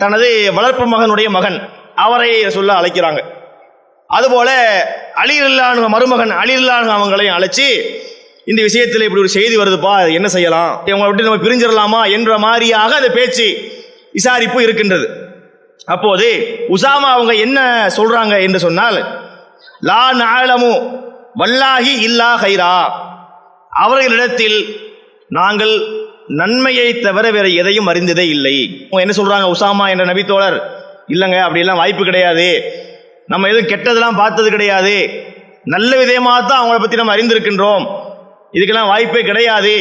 தனது வளர்ப்பு மகனுடைய மகன், அவரை சொல்ல அழைக்கிறாங்க. அதுபோல அலி ரலியல்லாஹு மருமகன் அலி ரலியல்லாஹு அவங்களையும் அழைச்சி, இந்த விஷயத்தில் இப்படி ஒரு செய்தி வருதுப்பா, என்ன செய்யலாம், இவங்களை விட்டு நம்ம பிரிஞ்சிடலாமா என்ற மாதிரியாக அந்த பேச்சு விசாரிப்பு இருக்கின்றது. அப்போது உசாமா அவங்க என்ன சொல்றாங்க என்று சொன்னால், லா நஅலமு வல்லாஹி இல்லா ஹைரா, அவர்களிடத்தில் நாங்கள் நன்மையை தவிர வேற எதையும் அறிந்ததே இல்லை. என்ன சொல்றாங்க உசாமா என்ற நபித்தோழர்? இல்லைங்க, அப்படியெல்லாம் வாய்ப்பு கிடையாது, நம்ம எதுவும் கெட்டதெல்லாம் பார்த்தது கிடையாது, நல்ல விதமாக தான் அவங்கள பற்றி நம்ம அறிந்திருக்கின்றோம், இதுக்கெல்லாம் வாய்ப்பே கிடையாது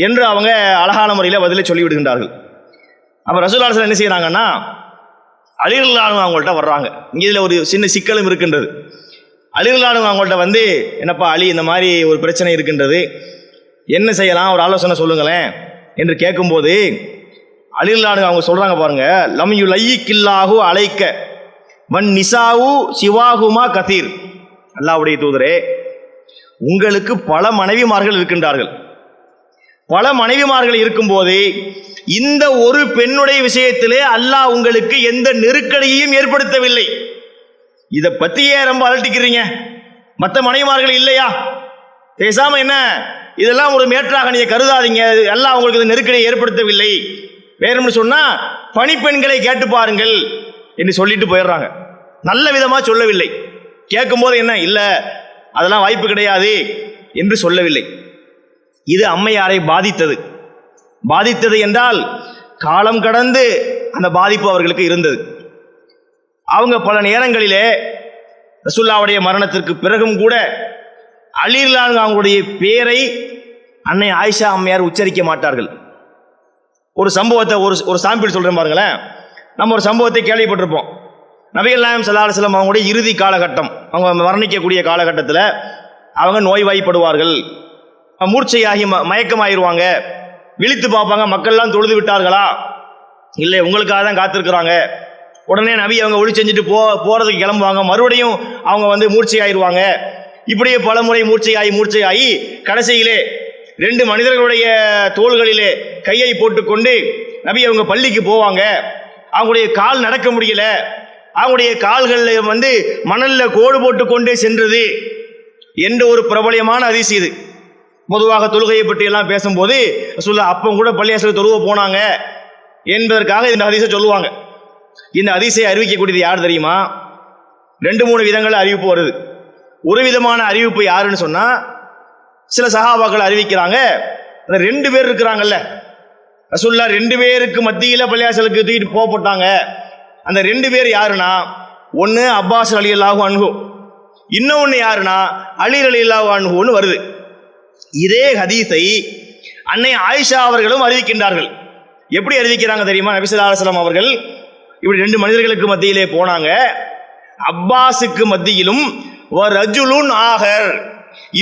என்று அவங்க அழகான முறையில் பதிலை சொல்லிவிடுகின்றார்கள். அப்போ ரசூலுல்லாஹி ஸல்லல்லாஹு அலைஹி வஸல்லம் என்ன செய்யறாங்கன்னா, அலி ரலியல்லாஹு அன்ஹு அவங்கள்ட்ட வர்றாங்க. இங்கே இதில் ஒரு சின்ன சிக்கலும் இருக்கின்றது. அலி ரலியல்லாஹு அன்ஹு அவங்கள்ட்ட வந்து, என்னப்பா அலி, இந்த மாதிரி ஒரு பிரச்சனை இருக்கின்றது, என்ன செய்யலாம், ஒரு ஆலோசனை சொல்லுங்களேன் என்று கேட்கும்போது அலி ரலியல்லாஹு அன்ஹு அவங்க சொல்றாங்க பாருங்க, லம் யுலையிக்கில்லாஹு அலைக்க வன் நிசாவு சிவாகுமா கதீர். அல்லாஹ்வுடைய தூதரே, உங்களுக்கு பல மனைவிமார்கள் இருக்கின்றார்கள். பல மனைவிமார்கள் இருக்கும்போது இந்த ஒரு பெண்ணுடைய விஷயத்திலே அல்லாஹ் உங்களுக்கு எந்த நெருக்கடியையும் ஏற்படுத்தவில்லை. இதை பத்தியே ரொம்ப அலட்டிக்கிறீங்க, மற்ற மனைவிமார்கள் இல்லையா? பேசாம என்ன, இதெல்லாம் ஒரு மேற்றாக நீங்க கருதாதீங்க, அல்லாஹ் உங்களுக்கு இந்த நெருக்கடியை ஏற்படுத்தவில்லை. வேறும்னு சொன்னா பணிப்பெண்களை கேட்டு பாருங்கள் என்று சொல்லிட்டு போயிடுறாங்க. நல்ல விதமா சொல்லவில்லை. கேட்கும்போது என்ன, இல்ல அதெல்லாம் வாய்ப்பு கிடையாது என்று சொல்லவில்லை. இது அம்மையாரை பாதித்தது என்றால் காலம் கடந்து அந்த பாதிப்பு அவர்களுக்கு இருந்தது. அவங்க பல நேரங்களிலே ரசூலுல்லாஹ்வுடைய மரணத்திற்கு பிறகும் கூட அலி ரலியல்லாஹு அன்ஹு அவங்களுடைய பேரை அன்னை ஆயிஷா அம்மையார் உச்சரிக்க மாட்டார்கள். ஒரு சம்பவத்தை ஒரு சாம்பிள் சொல்றேன் பாருங்களேன். நம்ம ஒரு சம்பவத்தை கேள்விப்பட்டிருப்போம். நபிகள் நாயகம் ஸல்லல்லாஹு அலைஹி வஸல்லம் அவங்களுடைய இறுதி காலகட்டம், அவங்க மரணிக்கக்கூடிய காலகட்டத்தில் அவங்க நோய்வாய்ப்படுவார்கள், மூர்ச்சையாகி மயக்கமாயிருவாங்க. விழித்து பார்ப்பாங்க, மக்கள்லாம் தொழுது விட்டார்களா, இல்லை உங்களுக்காக தான் காத்திருக்கிறாங்க. உடனே நபி அவங்க ஒளி செஞ்சுட்டு போறதுக்கு கிளம்புவாங்க, மறுபடியும் அவங்க வந்து மூர்ச்சையாயிருவாங்க. இப்படியே பல முறை மூர்ச்சையாகி கடைசியிலே 2 மனிதர்களுடைய தோள்களிலே கையை போட்டுக்கொண்டு நபி அவங்க பள்ளிக்கு போவாங்க. அவங்களுடைய கால் நடக்க முடியல, அவங்களுடைய கால்களில் வந்து மணல்ல கோடு போட்டு கொண்டே சென்றது என்ற ஒரு பிரபலியமான ஹதீஸ் இது. பொதுவாக தொழுகையை பற்றி எல்லாம் பேசும்போது ரசூலுல்லாஹ் அப்போ கூட பள்ளியாசலுக்கு தொழுவ போனாங்க என்பதற்காக இந்த ஹதீஸை சொல்லுவாங்க. இந்த ஹதீஸை அறிவிக்கக்கூடியது யார் தெரியுமா? 2-3 விதங்கள் அறிவிப்பு வருது. ஒரு விதமான அறிவிப்பு யாருன்னு சொன்னா, சில சஹாபாக்கள் அறிவிக்கிறாங்க, அந்த 2 பேர் இருக்கிறாங்கல்ல, ரசூலுல்லாஹ் 2 பேருக்கு மத்தியில் பள்ளியாசலுக்கு தூக்கிட்டு போட்டாங்க. அந்த 2 பேர் யாருன்னா, ஒன்று அப்பாஸ் ரலியல்லாஹு அன்ஹு, இன்னொன்று யாருன்னா அலி ரலியல்லாஹு அன்ஹுன்னு வருது. இதே ஹதீஸை அன்னை ஆயிஷா அவர்களும் அறிவிக்கின்றார்கள். எப்படி அறிவிக்கிறாங்க தெரியுமா? நபி ஸல்லல்லாஹு அலைஹி வஸல்லம் அவர்கள் இப்படி 2 மனிதர்களுக்கு மத்தியிலே போனாங்க, அப்பாஸுக்கு மத்தியிலும் ரஜுலுன் ஆகர்,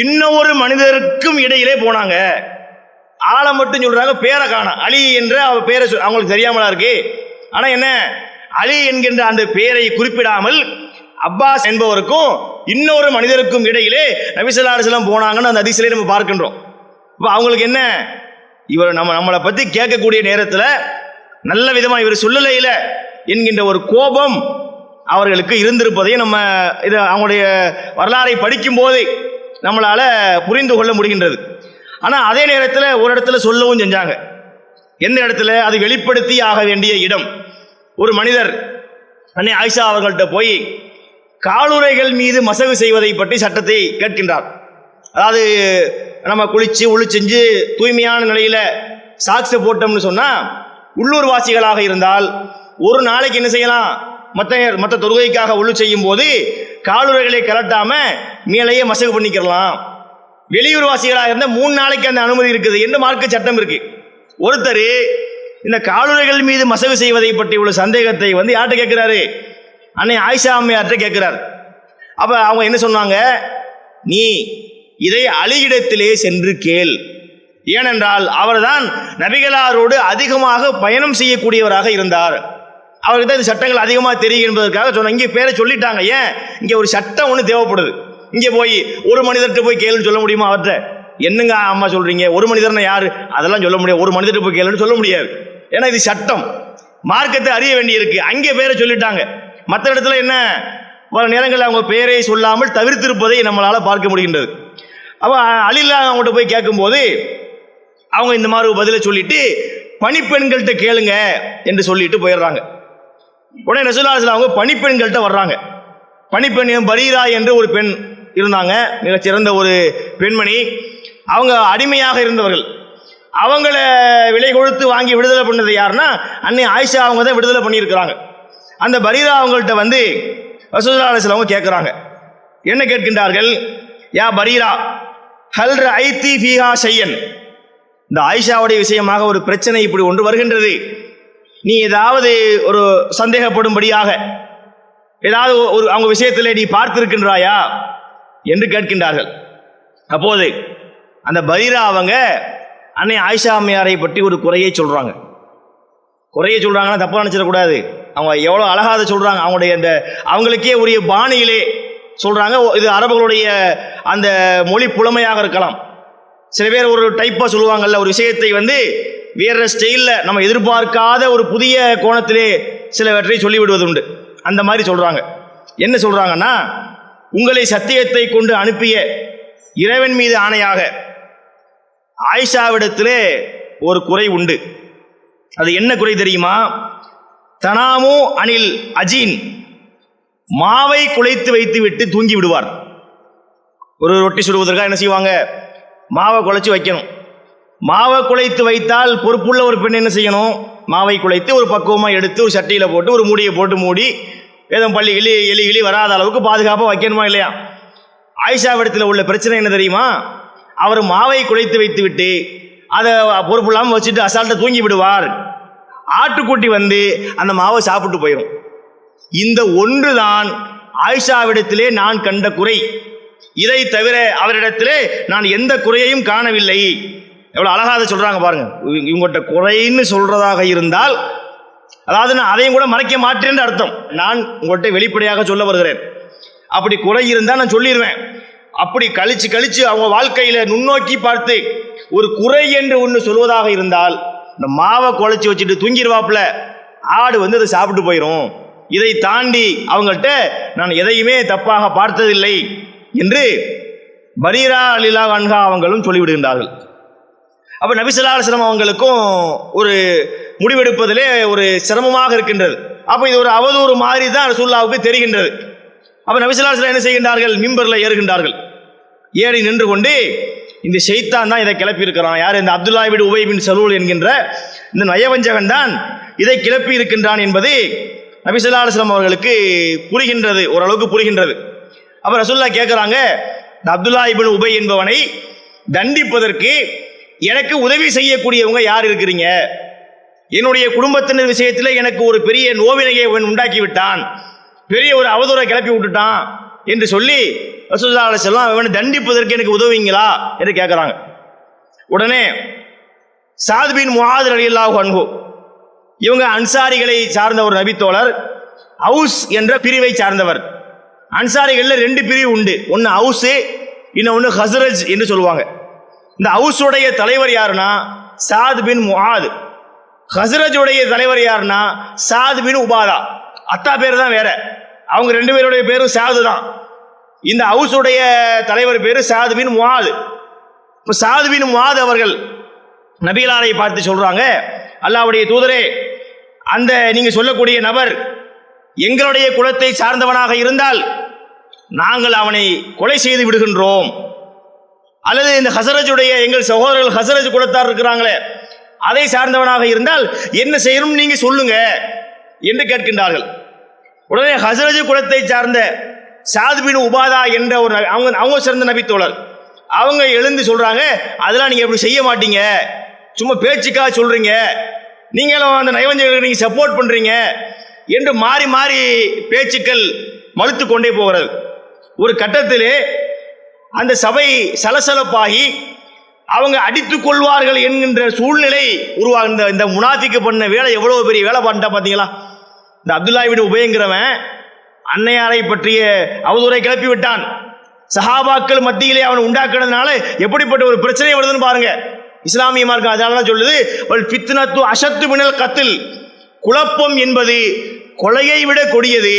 இன்னொரு மனிதருக்கும் இடையிலே போனாங்க. ஆளை மட்டும் சொல்றாங்க, பேரை காணோம். அலி என்ற அவர் பேரை அவங்களுக்கு தெரியாமலா இருக்கு. ஆனா என்ன, அலி என்கின்ற அந்த பெயரை குறிப்பிடாமல் அப்பாஸ் என்பவருக்கும் இன்னொரு மனிதருக்கும் இடையிலே நபி ஸல்லல்லாஹு அலைஹி வஸல்லம் போனாங்கன்னு அந்த ஹதீஸிலே நம்ம பார்க்கின்றோம். இப்போ அவங்களுக்கு என்ன, இவர் நம்மளை பத்தி கேட்கக்கூடிய நேரத்தில் நல்ல விதமா இவர் சொல்லலையில என்கின்ற ஒரு கோபம் அவர்களுக்கு இருந்திருப்பதையும் நம்ம இது அவங்களுடைய வரலாறை படிக்கும் போது நம்மளால புரிந்து கொள்ள முடிகின்றது. ஆனா அதே நேரத்தில் ஒரு இடத்துல சொல்லவும் செஞ்சாங்க. எந்த இடத்துல? அது வெளிப்படுத்தி ஆக வேண்டிய இடம். ஒரு மனிதர் அன்னை ஆயிஷா அவர்கள்ட்ட போய் காலுறைகள் மீது மசகு செய்வதை பற்றி சட்டத்தை கேட்கின்றார். அதாவது நம்ம குளிச்சு ஒளி செஞ்சு தூய்மையான நிலையில சாக்ஸ் போட்டோம்னு சொன்னா, உள்ளூர் வாசிகளாக இருந்தால் ஒரு நாளைக்கு என்ன செய்யலாம், மற்ற தொழுகைக்காக ஒழு செய்யும் போது காலுறைகளை கலட்டாம மேலேயே மசகு பண்ணிக்கலாம். வெளியூர் வாசிகளாக இருந்த 3 நாளைக்கு அந்த அனுமதி இருக்குது என்று மார்க்க சட்டம் இருக்கு. ஒருத்தர் இந்த காலுறைகள் மீது மசகு செய்வதை பற்றி உள்ள சந்தேகத்தை யார்கிட்ட கேட்கிறாரு? அன்னை ஆயிஷா அம்மையார்ட்ட கேட்கிறார். அப்ப அவங்க என்ன சொன்னாங்க? நீ இதை அலியிடத்திலே சென்று கேள், ஏனென்றால் அவர்தான் நபிகளாரோடு அதிகமாக பயணம் செய்யக்கூடியவராக இருந்தார், அவருக்கு தான் இந்த சட்டங்கள் அதிகமாக தெரியும் என்பதற்காக சொன்னாங்க. இங்கே பேரை சொல்லிட்டாங்க. ஏன் இங்கே ஒரு சட்டம் ஒன்று தேவைப்படுது. இங்கே போய் ஒரு மனிதர்கிட்ட போய் கேளுன்னு சொல்ல முடியுமா? அவர்கிட்ட என்னங்க அம்மா சொல்றீங்க, ஒரு மனிதர்னா யாரு, அதெல்லாம் சொல்ல முடியாது. ஒரு மனிதர்கிட்ட போய் கேளுன்னு சொல்ல முடியாது. ஏன்னா இது சட்டம், மார்க்கத்தை அறிய வேண்டியிருக்கு. அங்கே பேரை சொல்லிட்டாங்க. மற்ற இடத்துல என்ன, பல நேரங்களில் அவங்க பேரை சொல்லாமல் தவிர்த்திருப்பதை நம்மளால பார்க்க முடிகின்றது. அப்போ அலிலா அவங்கள்ட்ட போய் கேட்கும்போது அவங்க இந்த மாதிரி பதிலை சொல்லிட்டு பணிப்பெண்கள்கிட்ட கேளுங்க என்று சொல்லிட்டு போயிடுறாங்க. உடனே ரசூலுல்லாஹி ஸல்லல்லாஹு அலைஹி வஸல்லம் அவங்க பணிப்பெண்கள்கிட்ட வர்றாங்க. பணிப்பெண் பரீரா என்ற ஒரு பெண் இருந்தாங்க, மிகச்சிறந்த ஒரு பெண்மணி. அவங்க அடிமையாக இருந்தவர்கள். அவங்கள விலை கொடுத்து வாங்கி விடுதலை பண்ணது யாருன்னா அன்னை ஆயிஷா அவங்க தான் விடுதலை பண்ணியிருக்கிறாங்க. அந்த பரீரா அவங்கள்ட்ட ரசூலுல்லாஹி அலைஹி வஸல்லம் கேட்குறாங்க. என்ன கேட்கின்றார்கள்? யா பரீரா ஹல் ரஐதி ஃபீஹா ஷையன், இந்த ஆயிஷாவுடைய விஷயமாக ஒரு பிரச்சனை இப்படி ஒன்று வருகின்றது, நீ ஏதாவது ஒரு சந்தேகப்படும்படியாக ஏதாவது ஒரு அவங்க விஷயத்தில் நீ பார்த்திருக்கின்றாயா என்று கேட்கின்றார்கள். அப்போது அந்த பரீரா அவங்க அன்னை ஆயிஷா அம்மையாரை பற்றி ஒரு குறையை சொல்றாங்க. குறையை சொல்றாங்கன்னா தப்பா நினைச்சிடக்கூடாது. அவங்க எவ்வளவு அழகாத சொல்றாங்க, அவங்களுடைய அந்த அவங்களுக்கே உரிய பாணியிலே சொல்றாங்க. இது அரபுகளுடைய அந்த மொழி புலமையாக இருக்கலாம். சில பேர் ஒரு டைப்பா சொல்லுவாங்கல்ல, ஒரு விஷயத்தை வேற ஸ்டைல்ல நம்ம எதிர்பார்க்காத ஒரு புதிய கோணத்திலே சிலவற்றை சொல்லிவிடுவது உண்டு. அந்த மாதிரி சொல்றாங்க. என்ன சொல்றாங்கன்னா, உங்களை சத்தியத்தை கொண்டு அனுப்பிய இறைவன் மீது ஆணையாக ஆயிஷாவிடத்திலே ஒரு குறை உண்டு. அது என்ன குறை தெரியுமா? தனாமு அனில் அஜீன், மாவை குழைத்து வைத்து விட்டு தூங்கி விடுவார். ஒரு ரொட்டி சுடுவதற்காக என்ன செய்வாங்க? மாவை குழைச்சி வைக்கணும். மாவை குழைத்து வைத்தால் பொறுப்புள்ள ஒரு பெண் என்ன செய்யணும்? மாவை குழைத்து ஒரு பக்குவமாக எடுத்து ஒரு சட்டியில் போட்டு ஒரு மூடியை போட்டு மூடி ஏதோ பள்ளி எலி வராத அளவுக்கு பாதுகாப்பாக வைக்கணுமா இல்லையா? ஆயிஷாவிடத்தில் உள்ள பிரச்சனை என்ன தெரியுமா? அவர் மாவை குழைத்து வைத்து விட்டு அதை பொறுப்பு இல்லாமல் வச்சுட்டு அசால்ட்டை தூங்கி விடுவார். ஆட்டுக்குட்டி அந்த மாவை சாப்பிட்டு போயிடும். இந்த ஒன்றுதான் ஆயிஷாவிடத்திலே நான் கண்ட குறை. இதை தவிர அவரிடத்திலே நான் எந்த குறையையும் காணவில்லை. எவ்வளவு அழகாக சொல்றாங்க பாருங்க. இவங்கள்ட்ட குறைன்னு சொல்றதாக இருந்தால், அதாவது நான் அதையும் கூட மறைக்க மாட்டேன்னு அர்த்தம். நான் உங்கள்கிட்ட வெளிப்படையாக சொல்ல வருகிறேன். அப்படி குறை இருந்தால் நான் சொல்லிடுவேன். அப்படி கழிச்சு அவங்க வாழ்க்கையில நுண்ணோக்கி பார்த்து ஒரு குறை என்று ஒன்று சொல்வதாக இருந்தால், இந்த மாவை குழைச்சி வச்சுட்டு தூங்கிடுவாப்புல, ஆடு அதை சாப்பிட்டு போயிடும். இதை தாண்டி அவங்கள்ட்ட நான் எதையுமே தப்பாக பார்த்ததில்லை என்று பரீரா ரலியல்லாஹு அன்ஹா அவங்களும் சொல்லிவிடுகின்றார்கள். அப்ப நபி ஸல்லல்லாஹு அலைஹி வஸல்லம் அவங்களுக்கும் ஒரு முடிவெடுப்பதிலே ஒரு சிரமமாக இருக்கின்றது. அப்ப இது ஒரு அவதூறு மாதிரி தான் ரசூலுல்லாஹ்வுக்கு தெரிகின்றது. அப்ப நபி ஸல்லல்லாஹு அலைஹி வஸல்லம் என்ன செய்கின்றார்கள்? மிம்பர்ல ஏறுகின்றார்கள். ஏறி நின்று கொண்டு இந்த ஷைத்தான் தான் இதை கிளப்பி இருக்கிறான். யார்? இந்த அப்துல்லாஹ் இப்னு உபை பின் சலூல் என்கின்ற இந்த நயவஞ்சகன் தான் இதை கிளப்பி இருக்கின்றான் என்பது நபி ஸல்லல்லாஹு அலைஹி வஸல்லம் அவர்களுக்கு புரிகின்றது, ஓரளவுக்கு புரிகின்றது. அப்ப ரசூலுல்லாஹ் கேட்கிறாங்க, இந்த அப்துல்லாஹ் இப்னு உபை என்பவனை தண்டிப்பதற்கு எனக்கு உதவி செய்யக்கூடியவங்க யார் இருக்கிறீங்க? என்னுடைய குடும்பத்தினர் விஷயத்தில் எனக்கு ஒரு பெரிய நோவினையை உண்டாக்கி விட்டான், பெரிய ஒரு அவதூறை கிளப்பி விட்டுட்டான் என்று சொல்லி ரசூலுல்லாஹி அலைஹி வஸல்லம் அவனை தண்டிப்பதற்கு எனக்கு உதவுவீங்களா என்று கேட்கிறாங்க. உடனே சாத் பின் முஆத் ரலியல்லாஹு அன்ஹு, இவங்க அன்சாரிகளை சார்ந்த ஒரு நபித்தோழர், அவுஸ் என்ற பிரிவை சார்ந்தவர். அன்சாரிகளில் 2 பிரிவு உண்டு. ஒன்று அவுஸ், இன்னொன்று ஹஸ்ரஜ் என்று சொல்லுவாங்க. இந்த அவுஸுடைய தலைவர் யாருன்னா சாத் பின் முஆத். ஹஸ்ரஜுடைய தலைவர் யாருன்னா சாத் பின் உபாதா. அத்தா பேர் தான் வேற, அவங்க 2 பேருடைய பேரும் சாது தான். இந்த அவுஸுடைய தலைவர் பேரு சாத் பின் முஆத். இப்போ சாத் பின் முஆத் அவர்கள் நபிகளாரை பார்த்து சொல்றாங்க, அல்லாஹ்வுடைய தூதரே, அந்த நீங்க சொல்லக்கூடிய நபர் எங்களுடைய குலத்தை சார்ந்தவனாக இருந்தால் நாங்கள் அவனை கொலை செய்து விடுகின்றோம், அல்லது இந்த ஹசரஜுடைய எங்கள் சகோதரர்கள் ஹசரஜ் குலத்தார் இருக்கிறாங்களே அதை சார்ந்தவனாக இருந்தால் என்ன செய்யணும் நீங்க சொல்லுங்க என்று கேட்கின்றார்கள். உடனே ஹஸ்ரஜ் குலத்தை சார்ந்த சாத் பின் உபாதா என்ற ஒரு அவங்க சிறந்த நபி தோழர், அவங்க எழுந்து சொல்றாங்க, அதெல்லாம் நீங்க எப்படி செய்ய மாட்டீங்க, சும்மா பேச்சுக்காக சொல்றீங்க, நீங்களும் அந்த நயவஞ்சகர்களுக்கு நீங்க சப்போர்ட் பண்றீங்க என்று மாறி மாறி பேச்சுக்கள் மறுத்து கொண்டே போகிறது. ஒரு கட்டத்திலே அந்த சபை சலசலப்பாகி அவங்க அடித்துக் கொள்வார்கள் என்கின்ற சூழ்நிலை உருவாக இந்த முனாஃபிக்கு பண்ண வேலை எவ்வளவு பெரிய வேலை பண்ணிட்டா பாத்தீங்களா. இந்த அப்துல்லா இப்னு உபைங்கிறவன் அன்னையாரை பற்றிய அவதூறை கிளப்பி விட்டான். சஹாபாக்கள் மத்தியிலே அவன் உண்டாக்குனதுனால எப்படிப்பட்ட ஒரு பிரச்சனை வருதுன்னு பாருங்க. இஸ்லாமிய மார்க்கம் அதனால சொல்லுது, ஃபித்னத்து அஷத்து மினல் கத்ல், குழப்பம் என்பது கொலையை விட கொடியது.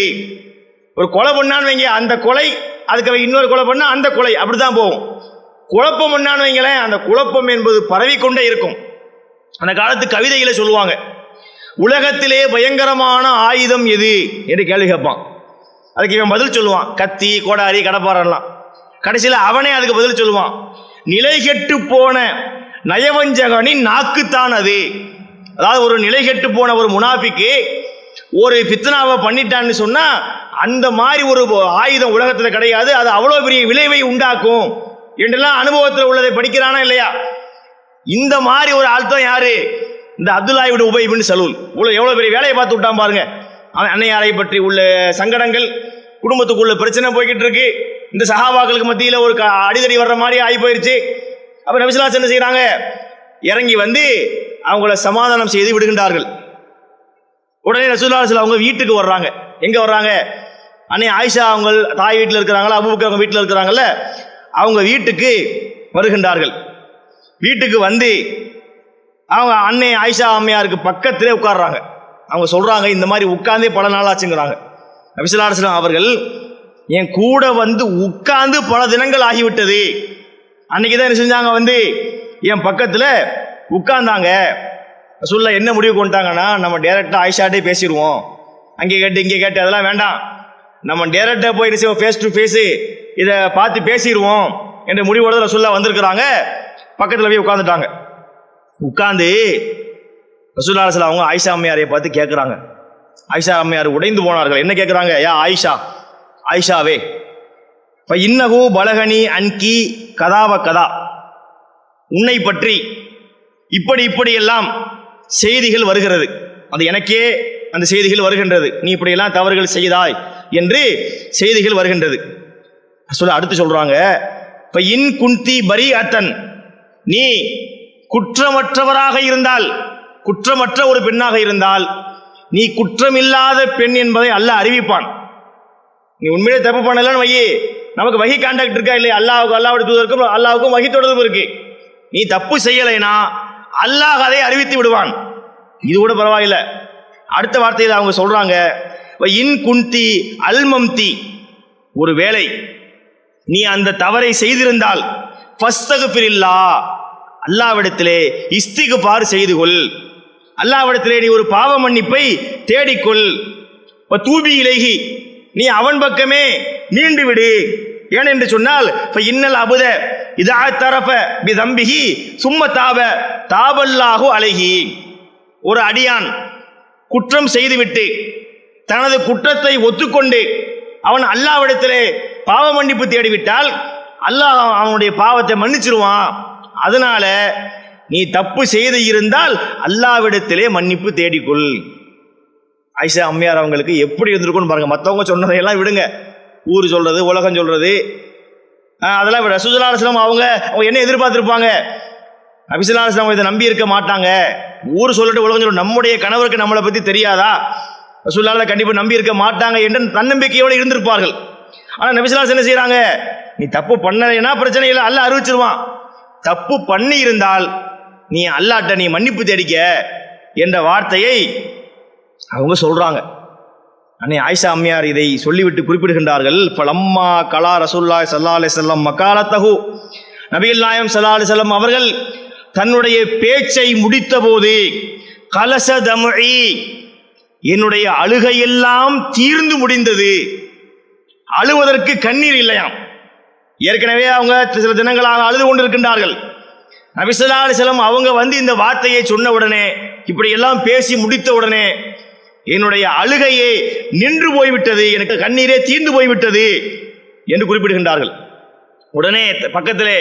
ஒரு கொலை பண்ணான்னு வைங்க, அந்த கொலை அதுக்கு இன்னொரு கொலை பண்ணா அந்த கொலை அப்படித்தான் போகும். குழப்பம் பண்ணான்னு வைங்களேன், அந்த குழப்பம் என்பது பரவிக்கொண்டே இருக்கும். அந்த காலத்து கவிதைகளை சொல்லுவாங்க, உலகத்திலே பயங்கரமான ஆயுதம் எது என்று கேள்வி கேட்பான். அதுக்கு இவன் பதில் சொல்லுவான், கத்தி, கோடாரி, கடப்பாரெல்லாம். கடைசியில் அவனே அதுக்கு பதில் சொல்லுவான், நிலை கெட்டு போன நயவஞ்சகனின் நாக்குத்தான் அது. அதாவது ஒரு நிலை கெட்டு போன ஒரு முனாஃபிக்கு ஒரு ஃபித்னாவை பண்ணிட்டான்னு சொன்னா அந்த மாதிரி ஒரு ஆயுதம் உலகத்தில் கிடையாது, அது அவ்வளோ பெரிய விளைவை உண்டாக்கும் என்றெல்லாம் அனுபவத்தில் உள்ளதை படிக்கிறானா இல்லையா. இந்த மாதிரி ஒரு ஆள் தான் யாரு, இந்த அப்துல்லா இப்னு உபை இப்னு சலூல். எவ்வளவு பெரிய வேலையை பார்த்து விட்டான் பாருங்க. அவன் அன்னையாரை பற்றி உள்ள சங்கடங்கள், குடும்பத்துக்குள்ள பிரச்சனை போய்கிட்டு இருக்கு, இந்த சஹாபாக்களுக்கு மத்தியில் ஒரு அடிதடி வர்ற மாதிரி ஆகி போயிருச்சு. அப்ப நபி ஸல்லல்லாஹு அலைஹி வஸல்லம் என்ன செய்யறாங்க, இறங்கி வந்து அவங்கள சமாதானம் செய்து விடுகின்றார்கள். உடனே ரசூலுல்லாஹி ஸல்லல்லாஹு அலைஹி வஸல்லம் அவங்க வீட்டுக்கு வர்றாங்க. எங்க வர்றாங்க, அன்னை ஆயிஷா அவங்க தாய் வீட்டில் இருக்கிறாங்களா, அபூபக்கர் அவங்க வீட்டில் இருக்கிறாங்கல்ல, அவங்க வீட்டுக்கு வருகின்றார்கள். வீட்டுக்கு வந்து அவங்க அன்னை ஆயிஷா அம்மையாருக்கு பக்கத்திலே உட்கார்றாங்க. அவங்க சொல்றாங்க, இந்த மாதிரி உட்கார்ந்தே பல நாள் ஆச்சுங்கிறாங்க. நபி ஸல்லல்லாஹு அலைஹி வஸல்லம் அவர்கள் என் கூட வந்து உட்கார்ந்து பல தினங்கள் ஆகிவிட்டது. அன்னைக்கு தான் என்ன செஞ்சாங்க, வந்து என் பக்கத்துல உட்கார்ந்தாங்க. ரசூலுல்லாஹ் என்ன முடிவு கொண்டாங்கன்னா, நம்ம டைரக்டா ஆயிஷாட்டே பேசிடுவோம், அங்கே கேட்டு இங்கே கேட்டு அதெல்லாம் வேண்டாம், நம்ம டைரக்டா போய் ஃபேஸ் டு ஃபேஸ் இதை பார்த்து பேசிடுவோம் என்ற முடிவோட ரசூலுல்லாஹ் வந்திருக்கிறாங்க. பக்கத்தில் போய் உட்கார்ந்துட்டாங்க. உட்கார்ந்து ரசூலுல்லாஹி ஸல்லல்லாஹு அலைஹி வஸல்லம் அவங்க ஆயிஷா அம்மையாரை பார்த்து கேட்குறாங்க. ஆயிஷா அம்மையார் உடைந்து போனார்கள். என்ன கேட்குறாங்க, யா ஆயிஷா, ஆயிஷாவே, இன்னஹு பலகனி அன்கி கதாவ கதா, உன்னை பற்றி இப்படி இப்படி எல்லாம் செய்திகள் வருகிறது, அது எனக்கே அந்த செய்திகள் வருகின்றது, நீ இப்படியெல்லாம் தவறுகள் செய்தாய் என்று செய்திகள் வருகின்றது. அடுத்து சொல்றாங்க, இன் குந்தி பரி அத்தன், நீ குற்றமற்றவராக இருந்தால், குற்றமற்ற ஒரு பெண்ணாக இருந்தால், நீ குற்றமில்லாத பெண் என்பதை அல்லாஹ் அறிவிப்பான். நீ உண்மையிலே தப்பு பண்ணலன்னு வையே, நமக்கு வகி கான்டாக்ட் இருக்கா இல்லையா, அல்லாஹ்வுடைய தூதருக்கும் அல்லாஹ்வுக்கும் வகி தொடர்பு இருக்கு. நீ தப்பு செய்யலைனா அல்லாஹ் அதை அறிவித்து விடுவான். இது கூட பரவாயில்லை. அடுத்த வார்த்தையில் அவங்க சொல்றாங்க, இன் குந்தி அல்மம்தி, ஒரு வேளை நீ அந்த தவறை செய்திருந்தால் ஃபஸ்தக்ஃபிரில்லாஹ், அல்லாஹ்விடத்திலே இஸ்திக்ஃபார் செய்து கொள், அல்லாஹ்விடத்திலே நீ ஒரு பாவ மன்னிப்பை தேடிக்கொள், தூபி இலைஹி, நீ அவன் பக்கமே மீண்டு விடு. ஏனென்று சொன்னால் இன்னல் அபுத இதா தரஃப பிதம்பிஹி சும்ம தாப தாபல்லாஹு அலைஹி, ஒரு அடியான் குற்றம் செய்துவிட்டு தனது குற்றத்தை ஒத்துக்கொண்டு அவன் அல்லாஹ்விடத்திலே பாவ மன்னிப்பு தேடிவிட்டால் அல்லாஹ் அவனுடைய பாவத்தை மன்னிச்சிருவான். அதனால நீ தப்பு செய்து இருந்தால் அல்லாஹ்விடத்திலே மன்னிப்பு தேடிக்கொள். ஆயிஷா அம்மையார் அவங்களுக்கு எப்படி இருந்திருக்கும்னு பாருங்க. மற்றவங்க சொன்னதையெல்லாம் விடுங்க, ஊர் சொல்றது, உலகம் சொல்றது, அதெல்லாம் விட ரசூலுல்லாஹி அலைஹி வஸல்லம் அவங்க என்ன எதிர்பார்த்திருப்பாங்க, நபி ஸல்லல்லாஹு அலைஹி வஸல்லம் இதை நம்பி இருக்க மாட்டாங்க. ஊர் சொல்லிட்டு உலகம் சொல்ல, நம்முடைய கணவருக்கு நம்மளை பத்தி தெரியாதா, ரசூலுல்லாஹி கண்டிப்பா நம்பி இருக்க மாட்டாங்க என்று தன்னம்பிக்கையோடு இருந்திருப்பார்கள். ஆனா நபி ஸல்லல்லாஹு அலைஹி வஸல்லம் என்ன செய்யறாங்க, நீ தப்பு பண்ணலைன்னா பிரச்சனை இல்லை, அல்லாஹ் அறிவிச்சிருவான். தப்பு பண்ணி இருந்தால் நீ அல்லாஹ்ட்ட நீ மன்னிப்பு தேடிக்க என்ற வார்த்தையை அவங்க சொல்றாங்க. அன்னை ஆயிஷா அம்மையார் இதை சொல்லிவிட்டு குறிப்பிடுகின்றார்கள், ஃபலம்மா கலா ரசூலுல்லாஹி ஸல்லல்லாஹு அலைஹி வஸல்லம் மகாலத்தஹு, நபிகள் நாயகம் ஸல்லல்லாஹு அலைஹி வஸல்லம் அவர்கள் தன்னுடைய பேச்சை முடித்த போது, கலச தம்இ, என்னுடைய அழுகையெல்லாம் தீர்ந்து முடிந்தது, அழுவதற்கு கண்ணீர் இல்லையாம். ஏற்கனவே அவங்க சில தினங்களாக அழுது கொண்டிருக்கின்றார்கள். நபி ஸல்லல்லாஹு அலைஹி வஸல்லம் அவங்க வந்து இந்த வார்த்தையை சொன்ன உடனே, இப்படி எல்லாம் பேசி முடித்த உடனே என்னுடைய அழுகையே நின்று போய்விட்டது, எனக்கு கண்ணீரே தீர்ந்து போய்விட்டது என்று குறிப்பிடுகின்றார்கள். உடனே பக்கத்திலே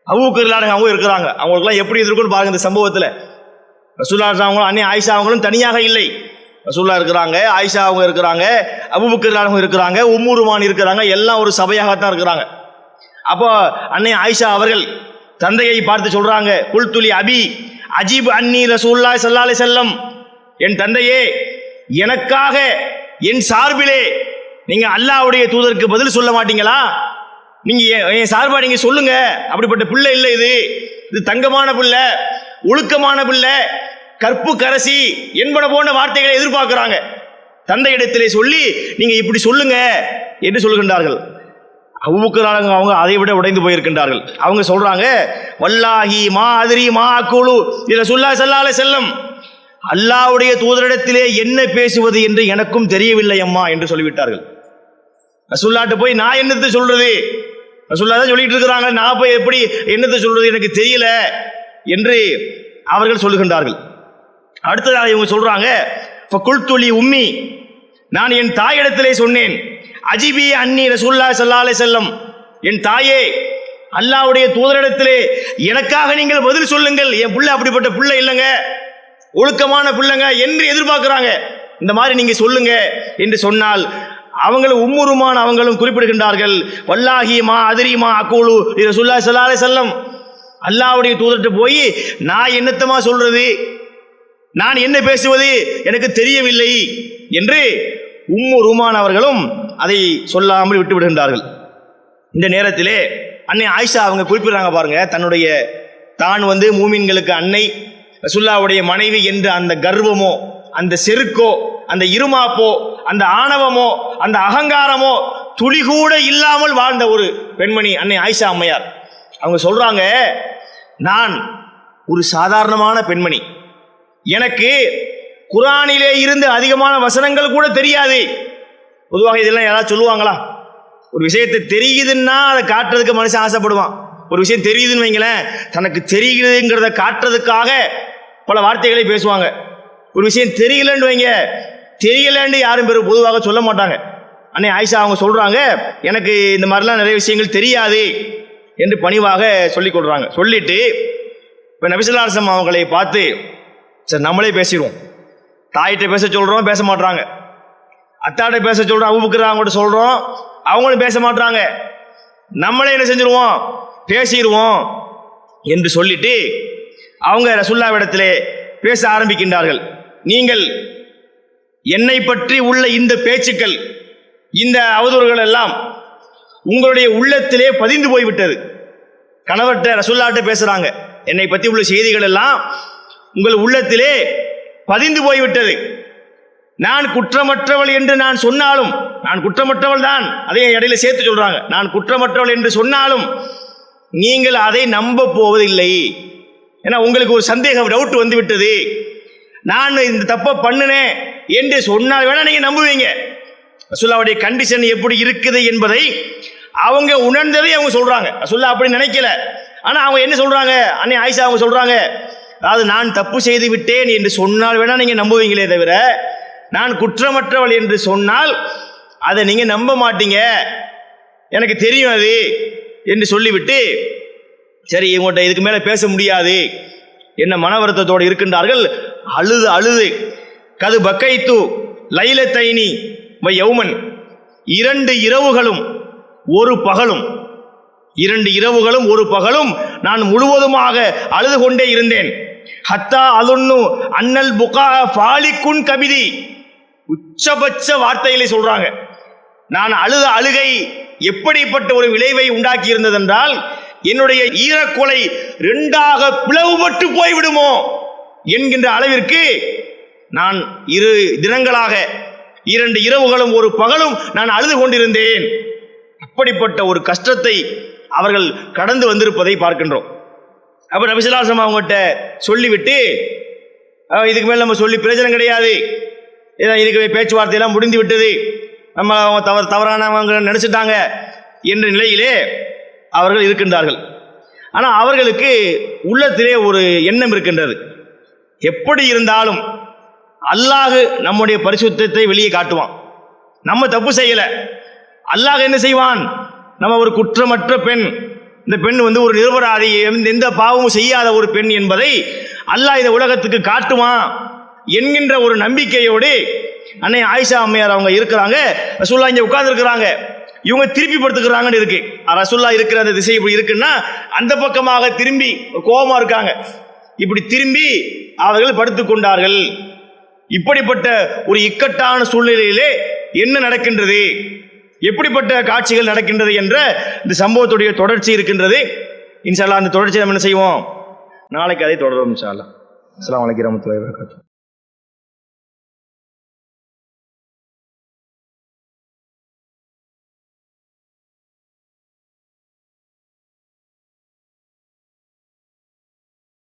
அபூபக்கர் அவங்க இருக்கிறாங்க. அவங்களுக்குலாம் எப்படி இருக்குன்னு பாருங்க. இந்த சம்பவத்தில் ரசூலுல்லாஹி அவங்களும் அன்னை ஆயிஷா அவங்களும் தனியாக இல்லை. ரசூலுல்லாஹ் இருக்கிறாங்க, ஆயிஷா அவங்க இருக்கிறாங்க, அபூபக்கர் அவங்க இருக்கிறாங்க, உம்மு ருமான் இருக்கிறாங்க, எல்லாம் ஒரு சபையாகத்தான் இருக்கிறாங்க. அப்போ அன்னை ஆயிஷா அவர்கள் தந்தையை பார்த்து சொல்றாங்க, குல்துலி அபி அஜீப் அன்னி ரசூலுல்லாஹி ஸல்லல்லாஹு அலைஹி வஸல்லம், என் தந்தையே எனக்காக என் சார்பிலே நீங்க அல்லாஹ்வுடைய தூதருக்கு பதில் சொல்ல மாட்டீங்களா? நீங்க என் சார்பா நீங்க சொல்லுங்க. அப்படிப்பட்ட பிள்ளை இல்லை, இது தங்கமான பிள்ளை, ஒழுக்கமான பிள்ளை, கற்பு கரசி என்பன போன்ற வார்த்தைகளை எதிர்பார்க்கிறாங்க. தந்தையிடத்திலே சொல்லி நீங்க இப்படி சொல்லுங்க என்று சொல்கின்றார்கள். அபூபக்கர் அவங்க அதை விட உடைந்து போயிருக்கின்றார்கள். அவங்க சொல்றாங்க, வல்லாஹி மா அதிரி மா அக்கூலு ரசூலுல்லாஹி ஸல்லல்லாஹு அலைஹி வஸல்லம், அல்லாஹ்வுடைய தூதரிடத்திலே என்ன பேசுவது என்று எனக்கும் தெரியவில்லை அம்மா என்று சொல்லிவிட்டார்கள். ரசூலுல்லாஹ்ட்ட போய் நான் என்னத்தை சொல்றது, ரசூலுல்லாஹ் தான் சொல்லிட்டு இருக்கிறாங்க, நான் போய் எப்படி என்னத்தை சொல்றது எனக்கு தெரியல என்று அவர்கள் சொல்லுகின்றார்கள். அடுத்ததாக இவங்க சொல்றாங்க, ஃபகுல்துலி உம்மி, நான் என் தாயிடத்திலே சொன்னேன், அஜிபி அன்னி ரசூலுல்லாஹி ஸல்லல்லாஹு அலைஹி வஸல்லம், என் தாயே அல்லாஹ்வுடைய தூதரிடத்திலே எனக்காக நீங்கள் பதில் சொல்லுங்கள், என் பிள்ளை அப்படிப்பட்ட பிள்ளை இல்லைங்க, ஒழுக்கமான பிள்ளைங்க என்று எதிர்பார்க்கிறாங்க, இந்த மாதிரி நீங்க சொல்லுங்க என்று சொன்னால் அவங்களும் உம்மு ருமான் அவங்களும் குறிப்பிடுகின்றார்கள், வல்லாஹி மா அதிரி மா அக்கூலு ரசூலுல்லாஹி ஸல்லல்லாஹு அலைஹி வஸல்லம், அல்லாஹ்வுடைய தூதர்கிட்ட போய் நான் என்னத்தமா சொல்றது, நான் என்ன பேசுவது எனக்கு தெரியவில்லை என்று உம்மு ருமான் அவர்களும் அதை சொல்லாமல் விட்டு விடுகின்றார்கள். இந்த நேரத்திலே அன்னை ஆயிஷா அவங்க குறிப்பிடுறாங்க பாருங்க, தன்னுடைய தான் மூமின்களுக்கு அன்னை, ரசூலுல்லாஹ்வுடைய மனைவி என்ற அந்த கர்வமோ, அந்த செருக்கோ, அந்த இருமாப்போ, அந்த ஆணவமோ, அந்த அகங்காரமோ துளி கூட இல்லாமல் வாழ்ந்த ஒரு பெண்மணி அன்னை ஆயிஷா அம்மையார். அவங்க சொல்றாங்க, நான் ஒரு சாதாரணமான பெண்மணி, எனக்கு குர்ஆனிலே இருந்து அதிகமான வசனங்கள் கூட தெரியாது. பொதுவாக இதெல்லாம் யாராவது சொல்லுவாங்களா? ஒரு விஷயத்தை தெரியுதுன்னா அதை காட்டுறதுக்கு மனுஷன் ஆசைப்படுவான். ஒரு விஷயம் தெரியுதுன்னு வைங்களேன், தனக்கு தெரியுதுங்கிறத காட்டுறதுக்காக பல வார்த்தைகளை பேசுவாங்க. ஒரு விஷயம் தெரியலன்னு வைங்க, தெரியலன்னு யாரும் பேர் பொதுவாக சொல்ல மாட்டாங்க. அன்னை ஆயிஷா அவங்க சொல்றாங்க, எனக்கு இந்த மாதிரிலாம் நிறைய விஷயங்கள் தெரியாது என்று பணிவாக சொல்லிக் கொடுறாங்க. சொல்லிட்டு இப்போ நபி ஸல்லல்லாஹு அலைஹி வஸல்லம் அவங்களை பார்த்து, சரி நம்மளே பேசிடுவோம், தாயிட்ட பேச சொல்றோம் பேச மாட்டாங்க, அத்தாட்ட பேச சொல்றோம் அபூபக்கர் அவங்கள்ட்ட சொல்றோம் அவங்களும் பேச மாட்டாங்க, நம்மளே என்ன செஞ்சிருவோம் பேசிடுவோம் என்று சொல்லிட்டு அவங்க ரசூலுல்லாஹ்விடத்திலே பேச ஆரம்பிக்கின்றார்கள். நீங்கள் என்னை பற்றி உள்ள இந்த பேச்சுக்கள், இந்த அவதூறுகள் எல்லாம் உங்களுடைய உள்ளத்திலே பதிந்து போய்விட்டது. கணவர்கிட்ட ரசூலுல்லாஹ்ட்ட பேசுறாங்க, என்னை பற்றி உள்ள செய்திகள் எல்லாம் உங்கள் உள்ளத்திலே பதிந்து போய்விட்டது. நான் குற்றமற்றவள் என்று நான் சொன்னாலும், நான் குற்றமற்றவள் தான், அதை இடையில சேர்த்து சொல்றாங்க, நான் குற்றமற்றவள் என்று சொன்னாலும் நீங்கள் அதை நம்ப போவதில்லை. ஏன்னா உங்களுக்கு ஒரு சந்தேகம், டவுட் வந்து விட்டது, நான் இந்த தப்பை பண்ணினேன் என்று சொன்னால் வேணா நீங்க நம்புவீங்க. ரசூலுல்லாஹ்வுடைய கண்டிஷன் எப்படி இருக்குது என்பதை அவங்க உணர்ந்ததை அவங்க சொல்றாங்க. ரசூலுல்லாஹ் அப்படி நினைக்கல, ஆனா அவங்க என்ன சொல்றாங்க, அன்னை ஆயிஷா அவங்க சொல்றாங்க, அதாவது நான் தப்பு செய்து விட்டேன் என்று சொன்னால் வேணா நீங்க நம்புவீங்களே தவிர, நான் குற்றமற்றவள் என்று சொன்னால் அதை நீங்க நம்ப மாட்டீங்க, எனக்கு தெரியும் அது என்று சொல்லிவிட்டு, சரி இவங்கள்ட்ட இதுக்கு மேல பேச முடியாது என்ன மன வருத்தத்தோடு இருக்கின்றார்கள். அழுது அழுது கது பக்கைத்து லைலத்தைனி யௌமன், 2 இரவுகளும் 1 பகலும், 2 இரவுகளும் 1 பகலும் நான் முழுவதுமாக அழுது கொண்டே இருந்தேன். ஹத்தா அலுன்னு அன்னல் புகா ஃபாலிக்குன் கபிதி, உச்சபட்ச வார்த்தைகளை சொல்றாங்க. நான் அழுத அழுகை எப்படிப்பட்ட ஒரு விளைவை உண்டாக்கி இருந்ததென்றால், என்னுடைய ஈரக்கொலை 2ஆக பிளவுபட்டு போய்விடுமோ என்கின்ற அளவிற்கு நான் 2 தினங்களாக 2 இரவுகளும் 1 பகலும் நான் அழுது கொண்டிருந்தேன். அப்படிப்பட்ட ஒரு கஷ்டத்தை அவர்கள் கடந்து வந்திருப்பதை பார்க்கின்றோம். அப்ப நபி ஸல்லல்லாஹு அலைஹி வஸல்லம் அவங்ககிட்ட சொல்லிவிட்டு, இதுக்கு மேல நம்ம சொல்லி பிரயோஜனம் கிடையாது, இதுக்கு பேச்சுவார்த்தையெல்லாம் முடிந்து விட்டது, நம்ம தவறானவங்க நினைச்சிட்டாங்க என்ற நிலையிலே அவர்கள் இருக்கின்றார்கள். ஆனால் அவர்களுக்கு உள்ளத்திலே ஒரு எண்ணம் இருக்கின்றது, எப்படி இருந்தாலும் அல்லாஹ் நம்முடைய பரிசுத்தத்தை வெளியே காட்டுவான். நம்ம தப்பு செய்யல, அல்லாஹ் என்ன செய்வான்? நம்ம ஒரு குற்றமற்ற பெண், இந்த பெண் ஒரு நிரபராதி, எந்த பாவமும் செய்யாத ஒரு பெண் என்பதை அல்லாஹ் இந்த உலகத்துக்கு காட்டுவான் என்கின்ற ஒரு நம்பிக்கையோடு அன்னை ஆயிஷா அம்மையார் அவங்க இருக்கிறாங்க. ரசூலுல்லாஹ் இங்க உட்கார்ந்து இருக்கிறாங்க, இவங்க திருப்பி படுத்துக்கிறாங்கன்னு இருக்கு. ரசூலுல்லாஹ் இருக்கிற அந்த திசை இப்படி இருக்குன்னா அந்த பக்கமாக திரும்பி கோபமா இருக்காங்க, இப்படி திரும்பி அவர்கள் படுத்துக் கொண்டார்கள். இப்படிப்பட்ட ஒரு இக்கட்டான சூழ்நிலையிலே என்ன நடக்கின்றது, எப்படிப்பட்ட காட்சிகள் நடக்கின்றது என்ற இந்த சம்பவத்துடைய தொடர்ச்சி இருக்கின்றது. இன்ஷா அல்லாஹ் அந்த தொடர்ச்சியை நம்ம என்ன செய்வோம், நாளைக்கு அதை தொடரும் இன்ஷா அல்லாஹ். அஸ்ஸலாமு அலைக்கும் வரஹ்மத்துல்லாஹி வபரகாத்துஹு.